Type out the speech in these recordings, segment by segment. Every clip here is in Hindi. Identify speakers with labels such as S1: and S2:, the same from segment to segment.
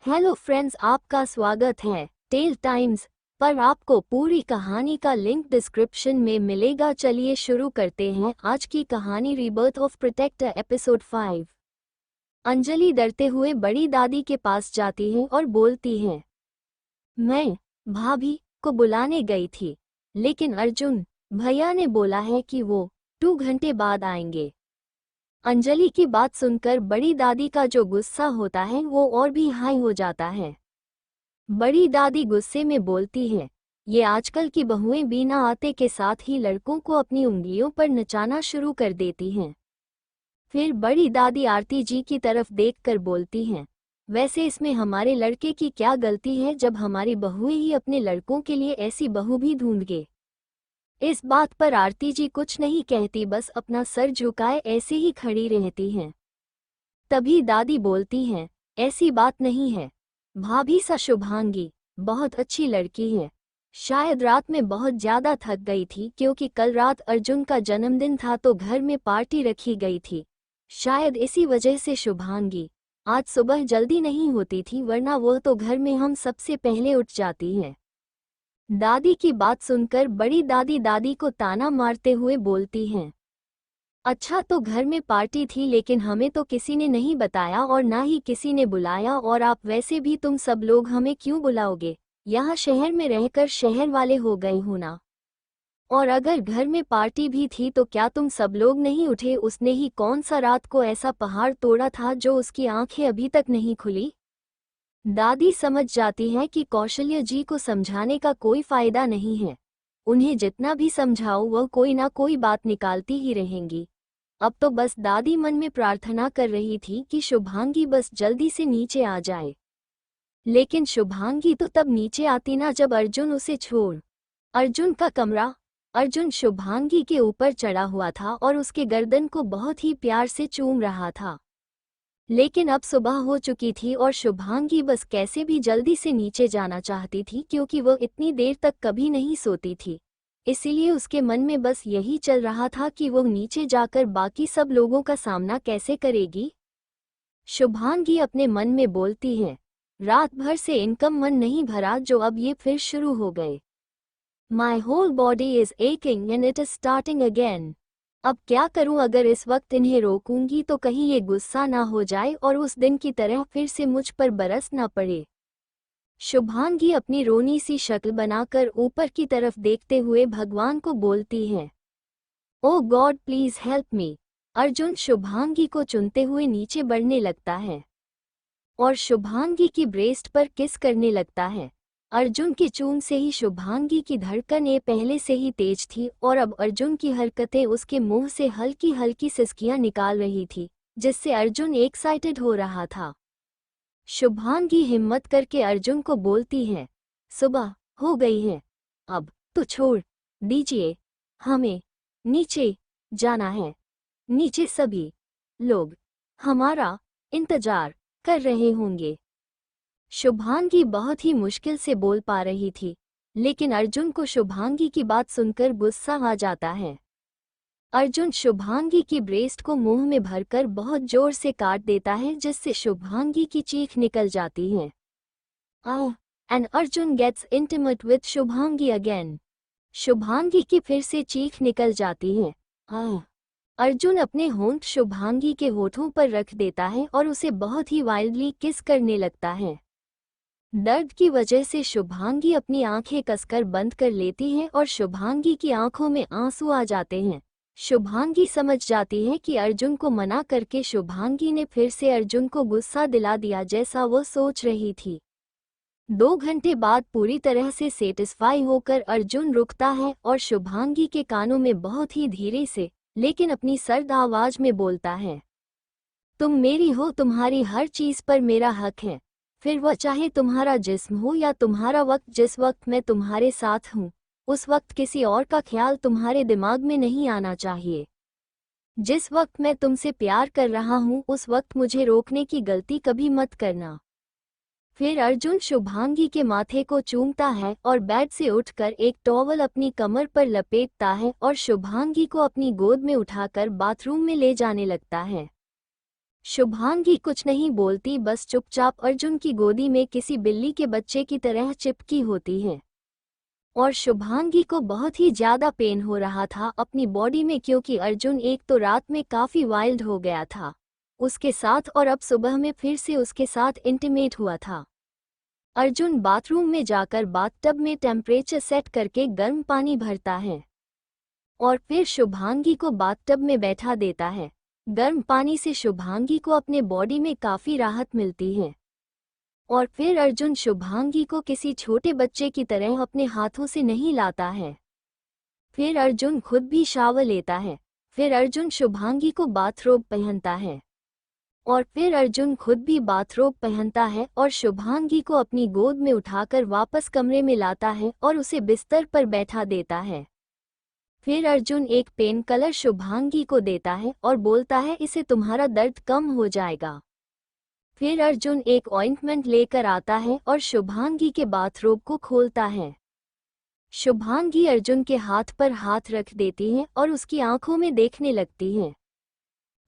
S1: हेलो फ्रेंड्स, आपका स्वागत है टेल टाइम्स पर। आपको पूरी कहानी का लिंक डिस्क्रिप्शन में मिलेगा। चलिए शुरू करते हैं आज की कहानी। Rebirth of protector episode 5। Anjali डरते हुए बड़ी दादी के पास जाती है और बोलती है, मैं भाभी को बुलाने गई थी, लेकिन अर्जुन भैया ने बोला है कि वो 2 घंटे बाद आएंगे। अंजलि की बात सुनकर बड़ी दादी का जो गुस्सा होता है वो और भी हाई हो जाता है। बड़ी दादी गुस्से में बोलती है, ये आजकल की बहुएं बिना आते के साथ ही लड़कों को अपनी उंगलियों पर नचाना शुरू कर देती हैं। फिर बड़ी दादी आरती जी की तरफ देखकर बोलती हैं, वैसे इसमें हमारे लड़के की क्या गलती है जब हमारी बहुएं ही अपने लड़कों के लिए ऐसी बहू भी ढूंढे। इस बात पर आरती जी कुछ नहीं कहती, बस अपना सर झुकाए ऐसे ही खड़ी रहती हैं। तभी दादी बोलती हैं, ऐसी बात नहीं है भाभी, सा शुभांगी बहुत अच्छी लड़की है। शायद रात में बहुत ज्यादा थक गई थी, क्योंकि कल रात अर्जुन का जन्मदिन था तो घर में पार्टी रखी गई थी। शायद इसी वजह से शुभांगी आज सुबह जल्दी नहीं होती थी, वरना वह तो घर में हम सबसे पहले उठ जाती है। दादी की बात सुनकर बड़ी दादी दादी को ताना मारते हुए बोलती हैं, अच्छा तो घर में पार्टी थी, लेकिन हमें तो किसी ने नहीं बताया और ना ही किसी ने बुलाया, और आप वैसे भी तुम सब लोग हमें क्यों बुलाओगे, यहाँ शहर में रहकर शहर वाले हो गए हो ना। और अगर घर में पार्टी भी थी तो क्या तुम सब लोग नहीं उठे? उसने ही कौन सा रात को ऐसा पहाड़ तोड़ा था जो उसकी आंखें अभी तक नहीं खुली। दादी समझ जाती है कि कौशल्य जी को समझाने का कोई फायदा नहीं है, उन्हें जितना भी समझाओ वह कोई ना कोई बात निकालती ही रहेंगी। अब तो बस दादी मन में प्रार्थना कर रही थी कि शुभांगी बस जल्दी से नीचे आ जाए। लेकिन शुभांगी तो तब नीचे आती ना जब अर्जुन उसे छोड़ अर्जुन का कमरा। अर्जुन शुभांगी के ऊपर चढ़ा हुआ था और उसके गर्दन को बहुत ही प्यार से चूम रहा था। लेकिन अब सुबह हो चुकी थी और शुभांगी बस कैसे भी जल्दी से नीचे जाना चाहती थी, क्योंकि वह इतनी देर तक कभी नहीं सोती थी। इसीलिए उसके मन में बस यही चल रहा था कि वह नीचे जाकर बाकी सब लोगों का सामना कैसे करेगी। शुभांगी अपने मन में बोलती है, रात भर से इनकम मन नहीं भरा जो अब ये फिर शुरू हो गए। My whole body is aching and it is starting again. अब क्या करूं? अगर इस वक्त इन्हें रोकूंगी तो कहीं ये गुस्सा ना हो जाए और उस दिन की तरह फिर से मुझ पर बरस ना पड़े। शुभांगी अपनी रोनी सी शक्ल बनाकर ऊपर की तरफ देखते हुए भगवान को बोलती है, oh god please help me. Arjun Shubhangi को चुनते हुए नीचे बढ़ने लगता है और शुभांगी की ब्रेस्ट पर किस करने लगता है। अर्जुन के चूम से ही शुभांगी की धड़कनें पहले से ही तेज थी और अब अर्जुन की हरकतें उसके मुंह से हल्की हल्की सिसकियां निकाल रही थी, जिससे अर्जुन एक्साइटेड हो रहा था। शुभांगी हिम्मत करके अर्जुन को बोलती है, सुबह हो गई है, अब तो छोड़ दीजिए, हमें नीचे जाना है। नीचे सभी लोग हमारा इंतजार कर रहे होंगे। शुभांगी बहुत ही मुश्किल से बोल पा रही थी, लेकिन अर्जुन को शुभांगी की बात सुनकर गुस्सा आ जाता है। अर्जुन शुभांगी की ब्रेस्ट को मुंह में भरकर बहुत जोर से काट देता है, जिससे शुभांगी की चीख निकल जाती है। And Arjun gets intimate with Shubhangi again. Shubhangi की फिर से चीख निकल जाती है। अर्जुन अपने होंठ शुभांगी के होठों पर रख देता है और उसे बहुत ही वाइल्डली किस करने लगता है। दर्द की वजह से शुभांगी अपनी आंखें कसकर बंद कर लेती है और शुभांगी की आंखों में आंसू आ जाते हैं। शुभांगी समझ जाती है कि अर्जुन को मना करके शुभांगी ने फिर से अर्जुन को गुस्सा दिला दिया, जैसा वो सोच रही थी। 2 घंटे बाद पूरी तरह से सेटिस्फाई होकर अर्जुन रुकता है और शुभांगी के कानों में बहुत ही धीरे से लेकिन अपनी सर्द आवाज में बोलता है, तुम मेरी हो, तुम्हारी हर चीज पर मेरा हक है, फिर वह चाहे तुम्हारा जिस्म हो या तुम्हारा वक्त। जिस वक्त मैं तुम्हारे साथ हूँ उस वक्त किसी और का ख्याल तुम्हारे दिमाग में नहीं आना चाहिए। जिस वक्त मैं तुमसे प्यार कर रहा हूँ उस वक्त मुझे रोकने की गलती कभी मत करना। फिर अर्जुन शुभांगी के माथे को चूमता है और बेड से उठकर एक टॉवल अपनी कमर पर लपेटता है और शुभांगी को अपनी गोद में उठाकर बाथरूम में ले जाने लगता है। शुभांगी कुछ नहीं बोलती, बस चुपचाप अर्जुन की गोदी में किसी बिल्ली के बच्चे की तरह चिपकी होती है। और शुभांगी को बहुत ही ज्यादा पेन हो रहा था अपनी बॉडी में, क्योंकि अर्जुन एक तो रात में काफी वाइल्ड हो गया था उसके साथ, और अब सुबह में फिर से उसके साथ इंटीमेट हुआ था। अर्जुन बाथरूम में जाकर बाथटब में टेम्परेचर सेट करके गर्म पानी भरता है और फिर शुभांगी को बाथटब में बैठा देता है। गर्म पानी से शुभांगी को अपने बॉडी में काफी राहत मिलती है और फिर अर्जुन शुभांगी को किसी छोटे बच्चे की तरह अपने हाथों से नहीं लाता है। फिर अर्जुन खुद भी शावर लेता है। फिर अर्जुन शुभांगी को बाथरोब पहनता है और फिर अर्जुन खुद भी बाथरोब पहनता है और शुभांगी को अपनी गोद में उठाकर वापस कमरे में लाता है और उसे बिस्तर पर बैठा देता है। फिर अर्जुन एक पेन कलर शुभांगी को देता है और बोलता है, इससे तुम्हारा दर्द कम हो जाएगा। फिर अर्जुन एक ऑइंटमेंट लेकर आता है और शुभांगी के बाथरोब को खोलता है। शुभांगी अर्जुन के हाथ पर हाथ रख देती है और उसकी आंखों में देखने लगती है।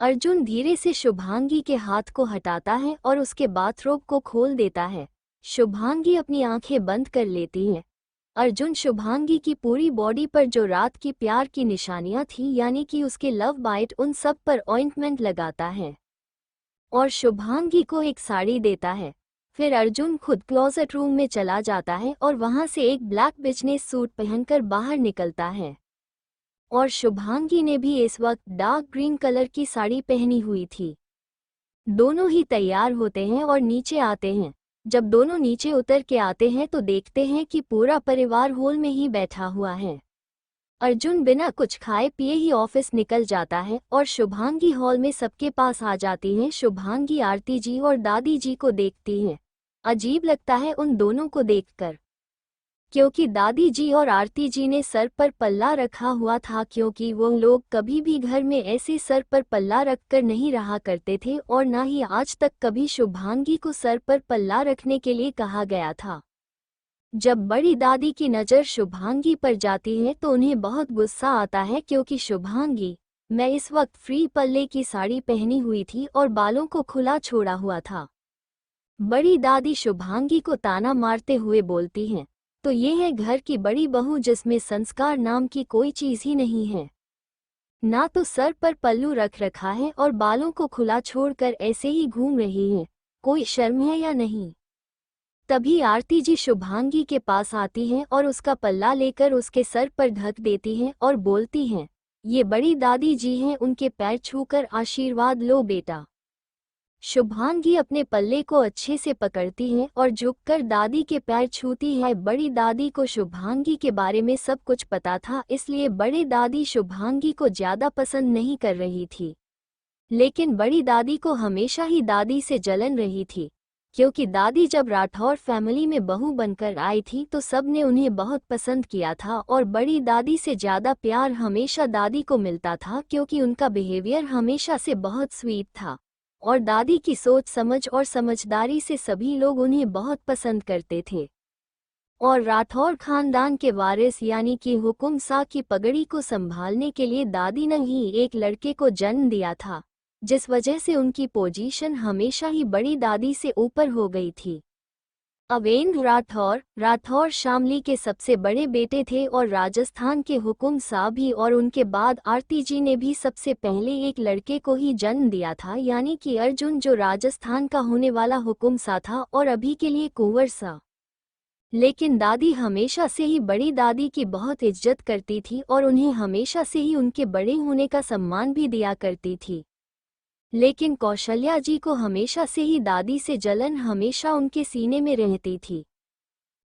S1: अर्जुन धीरे से शुभांगी के हाथ को हटाता है और उसके बाथरोब को खोल देता है। शुभांगी अपनी आंखें बंद कर लेती है। अर्जुन शुभांगी की पूरी बॉडी पर जो रात की प्यार की निशानियां थी, यानी कि उसके लव बाइट, उन सब पर ऑइंटमेंट लगाता है और शुभांगी को एक साड़ी देता है। फिर अर्जुन खुद क्लोजेट रूम में चला जाता है और वहां से एक ब्लैक बिजनेस सूट पहनकर बाहर निकलता है और शुभांगी ने भी इस वक्त डार्क ग्रीन कलर की साड़ी पहनी हुई थी। दोनों ही तैयार होते हैं और नीचे आते हैं। जब दोनों नीचे उतर के आते हैं तो देखते हैं कि पूरा परिवार हॉल में ही बैठा हुआ है। अर्जुन बिना कुछ खाए पिए ही ऑफिस निकल जाता है और शुभांगी हॉल में सबके पास आ जाती है। शुभांगी आरती जी और दादी जी को देखती है। अजीब लगता है उन दोनों को देखकर, क्योंकि दादी जी और आरती जी ने सर पर पल्ला रखा हुआ था, क्योंकि वो लोग कभी भी घर में ऐसे सर पर पल्ला रखकर नहीं रहा करते थे और ना ही आज तक कभी शुभांगी को सर पर पल्ला रखने के लिए कहा गया था। जब बड़ी दादी की नज़र शुभांगी पर जाती है तो उन्हें बहुत गुस्सा आता है, क्योंकि शुभांगी, मैं इस वक्त फ्री पल्ले की साड़ी पहनी हुई थी और बालों को खुला छोड़ा हुआ था। बड़ी दादी शुभांगी को ताना मारते हुए बोलती हैं, तो ये है घर की बड़ी बहू जिसमें संस्कार नाम की कोई चीज ही नहीं है। ना तो सर पर पल्लू रख रखा है और बालों को खुला छोड़कर ऐसे ही घूम रही है। कोई शर्म है या नहीं? तभी आरती जी शुभांगी के पास आती हैं और उसका पल्ला लेकर उसके सर पर ढक देती हैं और बोलती हैं, ये बड़ी दादी जी हैं, उनके पैर छूकर आशीर्वाद लो बेटा। शुभांगी अपने पल्ले को अच्छे से पकड़ती है और झुककर दादी के पैर छूती है। बड़ी दादी को शुभांगी के बारे में सब कुछ पता था, इसलिए बड़ी दादी शुभांगी को ज्यादा पसंद नहीं कर रही थी। लेकिन बड़ी दादी को हमेशा ही दादी से जलन रही थी, क्योंकि दादी जब राठौर फैमिली में बहू बनकर आई थी तो सब ने उन्हें बहुत पसंद किया था और बड़ी दादी से ज्यादा प्यार हमेशा दादी को मिलता था, क्योंकि उनका बिहेवियर हमेशा से बहुत स्वीट था और दादी की सोच समझ और समझदारी से सभी लोग उन्हें बहुत पसंद करते थे। और राठौर खानदान के वारिस यानी कि हुकुम शाह की पगड़ी को संभालने के लिए दादी ने ही एक लड़के को जन्म दिया था, जिस वजह से उनकी पोजीशन हमेशा ही बड़ी दादी से ऊपर हो गई थी। अवेंद्र राठौर शामली के सबसे बड़े बेटे थे और राजस्थान के हुकुम शाह भी, और उनके बाद आरती जी ने भी सबसे पहले एक लड़के को ही जन्म दिया था, यानी कि अर्जुन, जो राजस्थान का होने वाला हुकुम शाह था और अभी के लिए कुंवर शाह। लेकिन दादी हमेशा से ही बड़ी दादी की बहुत इज्जत करती थी और उन्हें हमेशा से ही उनके बड़े होने का सम्मान भी दिया करती थी। लेकिन कौशल्या जी को हमेशा से ही दादी से जलन हमेशा उनके सीने में रहती थी।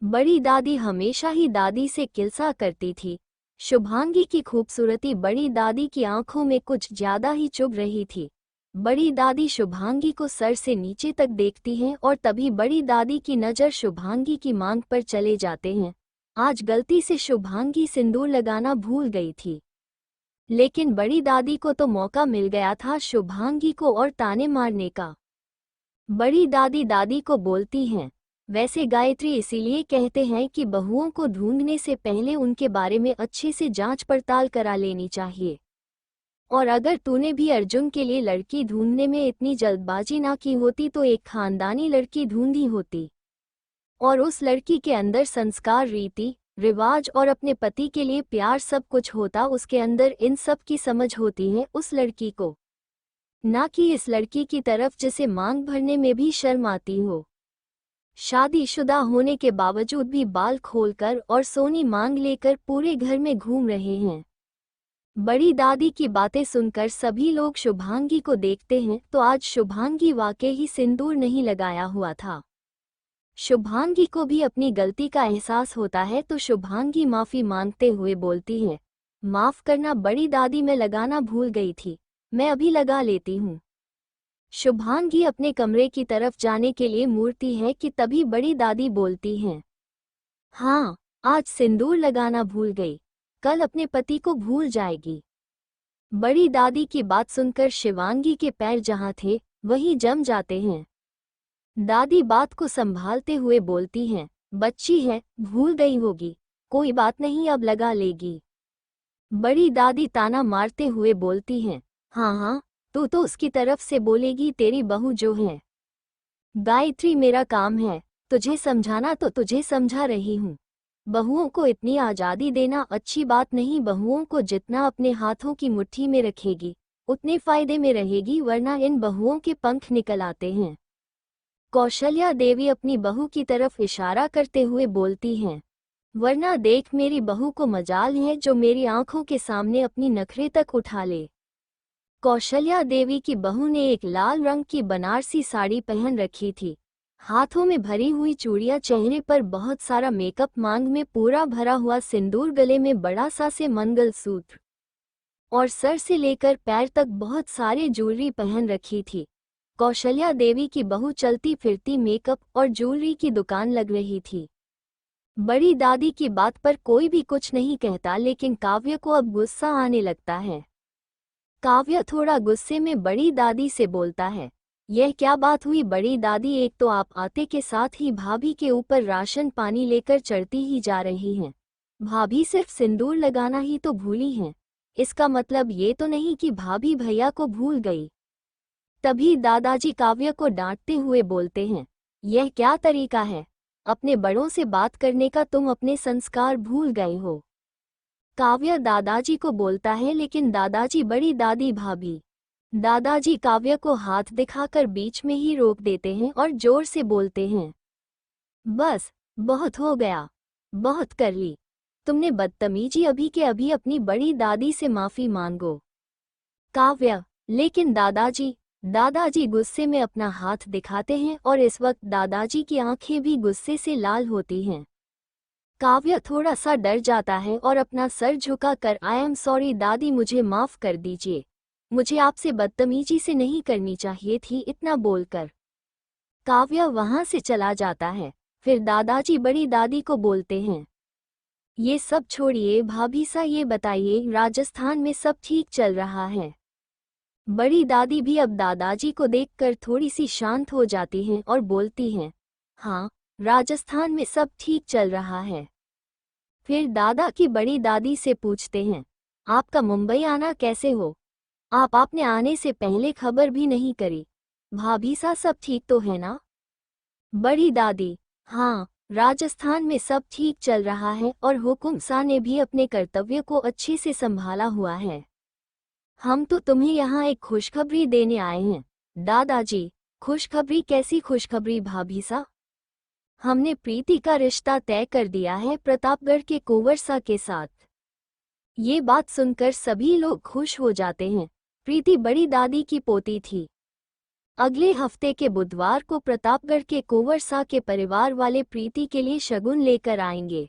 S1: बड़ी दादी हमेशा ही दादी से किलसा करती थी। शुभांगी की खूबसूरती बड़ी दादी की आंखों में कुछ ज्यादा ही चुभ रही थी। बड़ी दादी शुभांगी को सर से नीचे तक देखती हैं और तभी बड़ी दादी की नज़र शुभांगी की मांग पर चले जाते हैं। आज गलती से शुभांगी सिंदूर लगाना भूल गई थी, लेकिन बड़ी दादी को तो मौका मिल गया था शुभांगी को और ताने मारने का। बड़ी दादी दादी को बोलती हैं, वैसे गायत्री इसीलिए कहते हैं कि बहुओं को ढूंढने से पहले उनके बारे में अच्छे से जांच पड़ताल करा लेनी चाहिए। और अगर तूने भी अर्जुन के लिए लड़की ढूंढने में इतनी जल्दबाजी ना की होती तो एक खानदानी लड़की ढूंढी होती, और उस लड़की के अंदर संस्कार, रीति रिवाज और अपने पति के लिए प्यार सब कुछ होता। उसके अंदर इन सब की समझ होती है उस लड़की को, ना कि इस लड़की की तरफ जिसे मांग भरने में भी शर्म आती हो। शादीशुदा होने के बावजूद भी बाल खोलकर और सोनी मांग लेकर पूरे घर में घूम रहे हैं। बड़ी दादी की बातें सुनकर सभी लोग शुभांगी को देखते हैं तो आज शुभांगी वाकई ही सिंदूर नहीं लगाया हुआ था। शुभांगी को भी अपनी गलती का एहसास होता है तो शुभांगी माफी मांगते हुए बोलती है, माफ करना बड़ी दादी, मैं लगाना भूल गई थी, मैं अभी लगा लेती हूँ। शुभांगी अपने कमरे की तरफ जाने के लिए मुड़ती है कि तभी बड़ी दादी बोलती हैं, हाँ आज सिंदूर लगाना भूल गई, कल अपने पति को भूल जाएगी। बड़ी दादी की बात सुनकर शिवांगी के पैर जहाँ थे वहीं जम जाते हैं। दादी बात को संभालते हुए बोलती हैं, बच्ची है, भूल गई होगी, कोई बात नहीं, अब लगा लेगी। बड़ी दादी ताना मारते हुए बोलती हैं, हाँ हाँ, तू तो उसकी तरफ से बोलेगी, तेरी बहू जो है। गायत्री, मेरा काम है तुझे समझाना, तो तुझे समझा रही हूँ। बहुओं को इतनी आज़ादी देना अच्छी बात नहीं। बहुओं को जितना अपने हाथों की मुट्ठी में रखेगी उतने फायदे में रहेगी, वरना इन बहुओं के पंख निकल आते हैं। कौशल्या देवी अपनी बहू की तरफ इशारा करते हुए बोलती हैं, वरना देख मेरी बहू को मजाल है जो मेरी आंखों के सामने अपनी नखरे तक उठा ले। कौशल्या देवी की बहू ने एक लाल रंग की बनारसी साड़ी पहन रखी थी, हाथों में भरी हुई चूड़ियां, चेहरे पर बहुत सारा मेकअप, मांग में पूरा भरा हुआ सिंदूर, गले में बड़ा सा से मंगलसूत्र और सर से लेकर पैर तक बहुत सारे ज्वेलरी पहन रखी थी। कौशल्या देवी की बहू चलती फिरती मेकअप और ज्वेलरी की दुकान लग रही थी। बड़ी दादी की बात पर कोई भी कुछ नहीं कहता, लेकिन काव्य को अब गुस्सा आने लगता है। काव्य थोड़ा गुस्से में बड़ी दादी से बोलता है, यह क्या बात हुई बड़ी दादी, एक तो आप आते के साथ ही भाभी के ऊपर राशन पानी लेकर चढ़ती ही जा रही हैं। भाभी सिर्फ सिंदूर लगाना ही तो भूली हैं, इसका मतलब ये तो नहीं कि भाभी भैया को भूल गई। तभी दादाजी काव्य को डांटते हुए बोलते हैं, यह क्या तरीका है, अपने बड़ों से बात करने का, तुम अपने संस्कार भूल गए हो। काव्य दादाजी को बोलता है, लेकिन दादाजी बड़ी दादी भाभी। दादाजी काव्य को हाथ दिखाकर बीच में ही रोक देते हैं और जोर से बोलते हैं, बस बहुत हो गया, बहुत कर ली तुमने बदतमीजी, अभी के अभी अपनी बड़ी दादी से माफी मांगो। काव्य, लेकिन दादाजी गुस्से में अपना हाथ दिखाते हैं और इस वक्त दादाजी की आंखें भी गुस्से से लाल होती हैं। काव्य थोड़ा सा डर जाता है और अपना सर झुकाकर आई एम सॉरी दादी, मुझे माफ कर दीजिए, मुझे आपसे बदतमीजी से नहीं करनी चाहिए थी, इतना बोलकर काव्य वहां से चला जाता है। फिर दादाजी बड़ी दादी को बोलते हैं, ये सब छोड़िए भाभी सा, ये बताइए राजस्थान में सब ठीक चल रहा है। बड़ी दादी भी अब दादाजी को देखकर थोड़ी सी शांत हो जाती हैं और बोलती हैं, हाँ राजस्थान में सब ठीक चल रहा है। फिर दादा की बड़ी दादी से पूछते हैं, आपका मुंबई आना कैसे हो, आपने आने से पहले खबर भी नहीं करी, भाभी सा सब ठीक तो है ना। बड़ी दादी, हाँ राजस्थान में सब ठीक चल रहा है और हुकुम सा ने भी अपने कर्तव्य को अच्छे से संभाला हुआ है। हम तो तुम्हें यहाँ एक खुशखबरी देने आए हैं। दादाजी, खुशखबरी, कैसी खुशखबरी भाभी सा। हमने प्रीति का रिश्ता तय कर दिया है प्रतापगढ़ के कुंवर सा के साथ। ये बात सुनकर सभी लोग खुश हो जाते हैं। प्रीति बड़ी दादी की पोती थी। अगले हफ्ते के बुधवार को प्रतापगढ़ के कुंवर सा के परिवार वाले प्रीति के लिए शगुन लेकर आएंगे,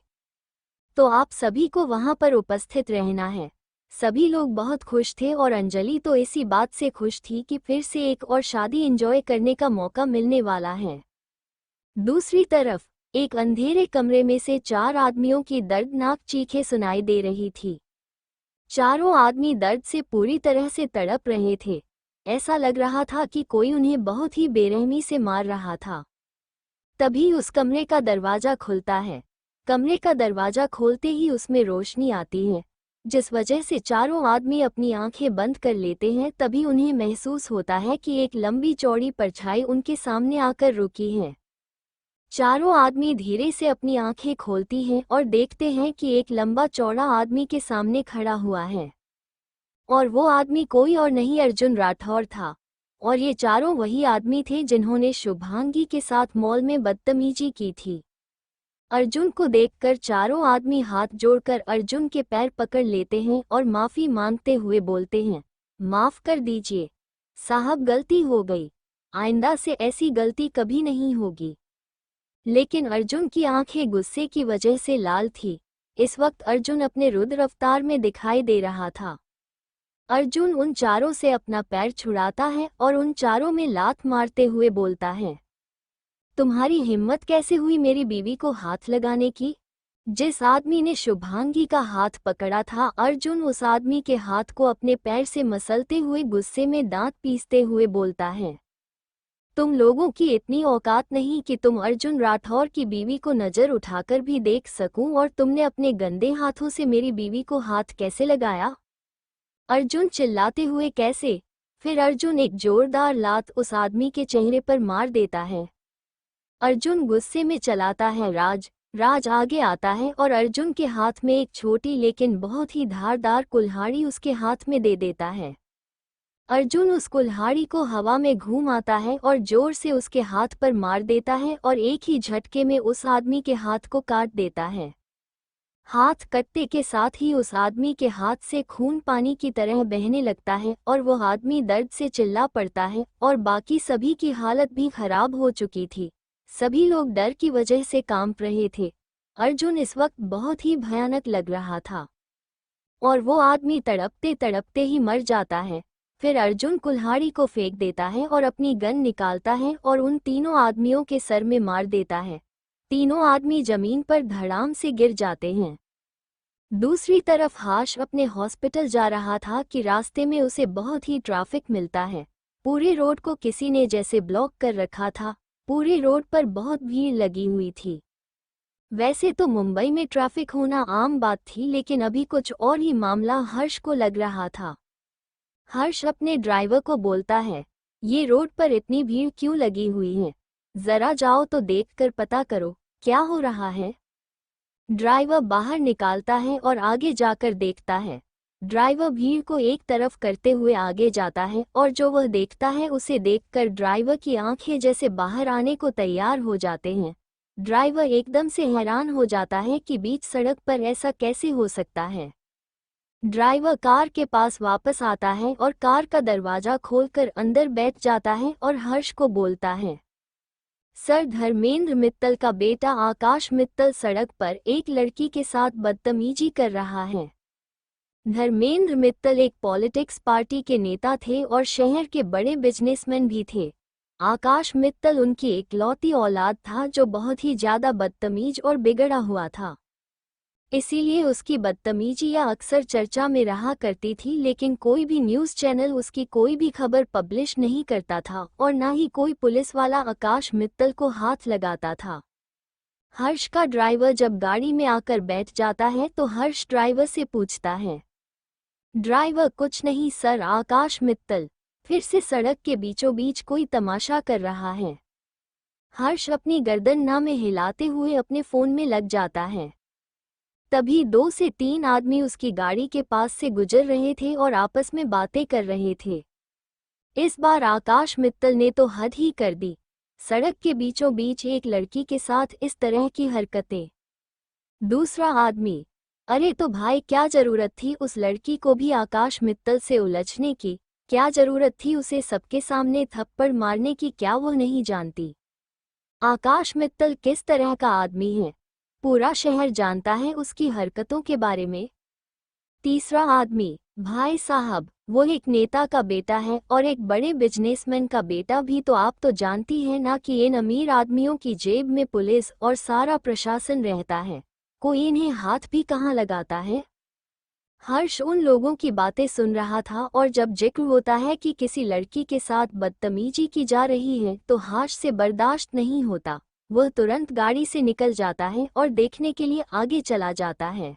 S1: तो आप सभी को वहां पर उपस्थित रहना है। सभी लोग बहुत खुश थे और अंजलि तो इसी बात से खुश थी कि फिर से एक और शादी एंजॉय करने का मौका मिलने वाला है। दूसरी तरफ एक अंधेरे कमरे में से 4 आदमियों की दर्दनाक चीखें सुनाई दे रही थी। चारों आदमी दर्द से पूरी तरह से तड़प रहे थे। ऐसा लग रहा था कि कोई उन्हें बहुत ही बेरहमी से मार रहा था। तभी उस कमरे का दरवाजा खुलता है। कमरे का दरवाजा खोलते ही उसमें रोशनी आती है जिस वजह से चारों आदमी अपनी आंखें बंद कर लेते हैं। तभी उन्हें महसूस होता है कि एक लंबी चौड़ी परछाई उनके सामने आकर रुकी है। चारों आदमी धीरे से अपनी आंखें खोलती हैं और देखते हैं कि एक लंबा चौड़ा आदमी के सामने खड़ा हुआ है, और वो आदमी कोई और नहीं अर्जुन राठौर था। और ये चारों वही आदमी थे जिन्होंने शुभांगी के साथ मॉल में बदतमीजी की थी। अर्जुन को देखकर चारों आदमी हाथ जोड़कर अर्जुन के पैर पकड़ लेते हैं और माफी मांगते हुए बोलते हैं, माफ कर दीजिए साहब, गलती हो गई, आइंदा से ऐसी गलती कभी नहीं होगी। लेकिन अर्जुन की आंखें गुस्से की वजह से लाल थी। इस वक्त अर्जुन अपने रुद्र अवतार में दिखाई दे रहा था। अर्जुन उन चारों से अपना पैर छुड़ाता है और उन चारों में लात मारते हुए बोलता है, तुम्हारी हिम्मत कैसे हुई मेरी बीवी को हाथ लगाने की? जिस आदमी ने शुभांगी का हाथ पकड़ा था, अर्जुन उस आदमी के हाथ को अपने पैर से मसलते हुए गुस्से में दांत पीसते हुए बोलता है, तुम लोगों की इतनी औकात नहीं कि तुम अर्जुन राठौर की बीवी को नजर उठाकर भी देख सकूं, और तुमने अपने गंदे हाथों से मेरी बीवी को हाथ कैसे लगाया? अर्जुन चिल्लाते हुए कैसे? फिर अर्जुन एक जोरदार लात उस आदमी के चेहरे पर मार देता है। अर्जुन गुस्से में चलाता है राज आगे आता है और अर्जुन के हाथ में एक छोटी लेकिन बहुत ही धारदार कुल्हाड़ी उसके हाथ में दे देता है। अर्जुन उस कुल्हाड़ी को हवा में घूम आता है और जोर से उसके हाथ पर मार देता है और एक ही झटके में उस आदमी के हाथ को काट देता है। हाथ कटने के साथ ही उस आदमी के हाथ से खून पानी की तरह बहने लगता है और वो आदमी दर्द से चिल्ला पड़ता है, और बाकी सभी की हालत भी खराब हो चुकी थी। सभी लोग डर की वजह से कांप रहे थे। अर्जुन इस वक्त बहुत ही भयानक लग रहा था, और वो आदमी तड़पते तड़पते ही मर जाता है। फिर अर्जुन कुल्हाड़ी को फेंक देता है और अपनी गन निकालता है और उन तीनों आदमियों के सर में मार देता है। तीनों आदमी जमीन पर धड़ाम से गिर जाते हैं। दूसरी तरफ हाश अपने हॉस्पिटल जा रहा था कि रास्ते में उसे बहुत ही ट्रैफिक मिलता है। पूरे रोड को किसी ने जैसे ब्लॉक कर रखा था। पूरे रोड पर बहुत भीड़ लगी हुई थी। वैसे तो मुंबई में ट्रैफिक होना आम बात थी, लेकिन अभी कुछ और ही मामला हर्ष को लग रहा था। हर्ष अपने ड्राइवर को बोलता है, ये रोड पर इतनी भीड़ क्यों लगी हुई है? जरा जाओ तो देखकर पता करो क्या हो रहा है। ड्राइवर बाहर निकालता है और आगे जाकर देखता है। ड्राइवर भीड़ को एक तरफ करते हुए आगे जाता है, और जो वह देखता है उसे देखकर ड्राइवर की आंखें जैसे बाहर आने को तैयार हो जाते हैं। ड्राइवर एकदम से हैरान हो जाता है कि बीच सड़क पर ऐसा कैसे हो सकता है। ड्राइवर कार के पास वापस आता है और कार का दरवाजा खोलकर अंदर बैठ जाता है और हर्ष को बोलता है, सर, धर्मेंद्र मित्तल का बेटा आकाश मित्तल सड़क पर एक लड़की के साथ बदतमीजी कर रहा है। धर्मेंद्र मित्तल एक पॉलिटिक्स पार्टी के नेता थे और शहर के बड़े बिजनेसमैन भी थे। आकाश मित्तल उनकी इकलौती औलाद था जो बहुत ही ज्यादा बदतमीज और बिगड़ा हुआ था। इसीलिए उसकी बदतमीजियां अक्सर चर्चा में रहा करती थी, लेकिन कोई भी न्यूज़ चैनल उसकी कोई भी खबर पब्लिश नहीं करता था और न ही कोई पुलिस वाला आकाश मित्तल को हाथ लगाता था। हर्ष का ड्राइवर जब गाड़ी में आकर बैठ जाता है तो हर्ष ड्राइवर से पूछता है, ड्राइवर, कुछ नहीं सर, आकाश मित्तल फिर से सड़क के बीचों बीच कोई तमाशा कर रहा है। हर्ष अपनी गर्दन ना में हिलाते हुए अपने फोन में लग जाता है। तभी 2 से 3 आदमी उसकी गाड़ी के पास से गुजर रहे थे और आपस में बातें कर रहे थे। इस बार आकाश मित्तल ने तो हद ही कर दी। सड़क के बीचों बीच एक लड़की के साथ इस तरह की हरकतें। दूसरा आदमी, अरे तो भाई, क्या जरूरत थी उस लड़की को भी आकाश मित्तल से उलझने की? क्या जरूरत थी उसे सबके सामने थप्पड़ मारने की? क्या वो नहीं जानती आकाश मित्तल किस तरह का आदमी है? पूरा शहर जानता है उसकी हरकतों के बारे में। तीसरा आदमी, भाई साहब, वो एक नेता का बेटा है और एक बड़े बिजनेसमैन का बेटा भी, तो आप तो जानती हैं ना कि इन अमीर आदमियों की जेब में पुलिस और सारा प्रशासन रहता है, कोई इन्हें हाथ भी कहाँ लगाता है। हर्ष उन लोगों की बातें सुन रहा था, और जब जिक्र होता है कि किसी लड़की के साथ बदतमीजी की जा रही है तो हर्ष से बर्दाश्त नहीं होता। वह तुरंत गाड़ी से निकल जाता है और देखने के लिए आगे चला जाता है।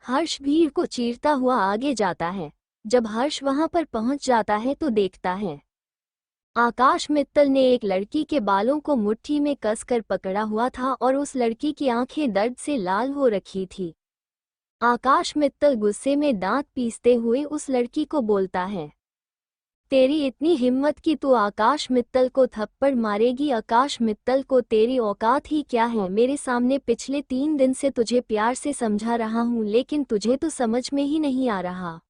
S1: हर्ष भीड़ को चीरता हुआ आगे जाता है। जब हर्ष वहां पर पहुंच जाता है तो देखता है आकाश मित्तल ने एक लड़की के बालों को मुट्ठी में कसकर पकड़ा हुआ था और उस लड़की की आंखें दर्द से लाल हो रखी थी। आकाश मित्तल गुस्से में दांत पीसते हुए उस लड़की को बोलता है, तेरी इतनी हिम्मत कि तू आकाश मित्तल को थप्पड़ मारेगी? आकाश मित्तल को तेरी औकात ही क्या है? मेरे सामने पिछले 3 दिन से तुझे प्यार से समझा रहा हूँ, लेकिन तुझे तो समझ में ही नहीं आ रहा।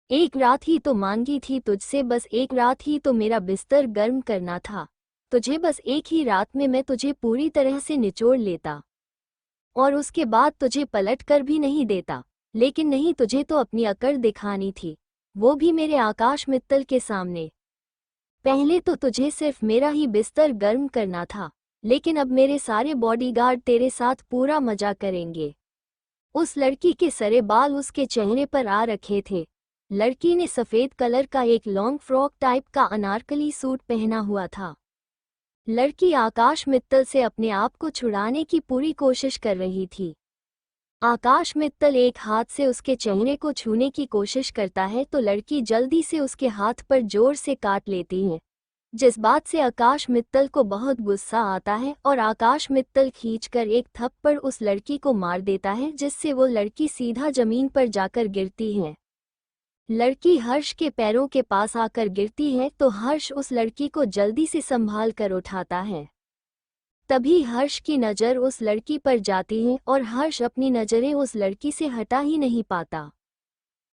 S1: एक रात ही तो मांगी थी तुझसे, बस एक रात ही तो मेरा बिस्तर गर्म करना था तुझे। बस एक ही रात में मैं तुझे पूरी तरह से निचोड़ लेता और उसके बाद तुझे पलट कर भी नहीं देता। लेकिन नहीं, तुझे तो अपनी अकड़ दिखानी थी, वो भी मेरे आकाश मित्तल के सामने। पहले तो तुझे सिर्फ मेरा ही बिस्तर गर्म करना था, लेकिन अब मेरे सारे बॉडीगार्ड तेरे साथ पूरा मजा करेंगे। उस लड़की के सरे बाल उसके चेहरे पर आ रखे थे। लड़की ने सफ़ेद कलर का एक लॉन्ग फ्रॉक टाइप का अनारकली सूट पहना हुआ था। लड़की आकाश मित्तल से अपने आप को छुड़ाने की पूरी कोशिश कर रही थी। आकाश मित्तल एक हाथ से उसके चेहरे को छूने की कोशिश करता है तो लड़की जल्दी से उसके हाथ पर जोर से काट लेती है, जिस बात से आकाश मित्तल को बहुत गुस्सा आता है और आकाश मित्तल खींचकर एक थप्पड़ उस लड़की को मार देता है, जिससे वो लड़की सीधा जमीन पर जाकर गिरती है। लड़की हर्ष के पैरों के पास आकर गिरती है तो हर्ष उस लड़की को जल्दी से संभाल कर उठाता है। तभी हर्ष की नज़र उस लड़की पर जाती है और हर्ष अपनी नज़रें उस लड़की से हटा ही नहीं पाता।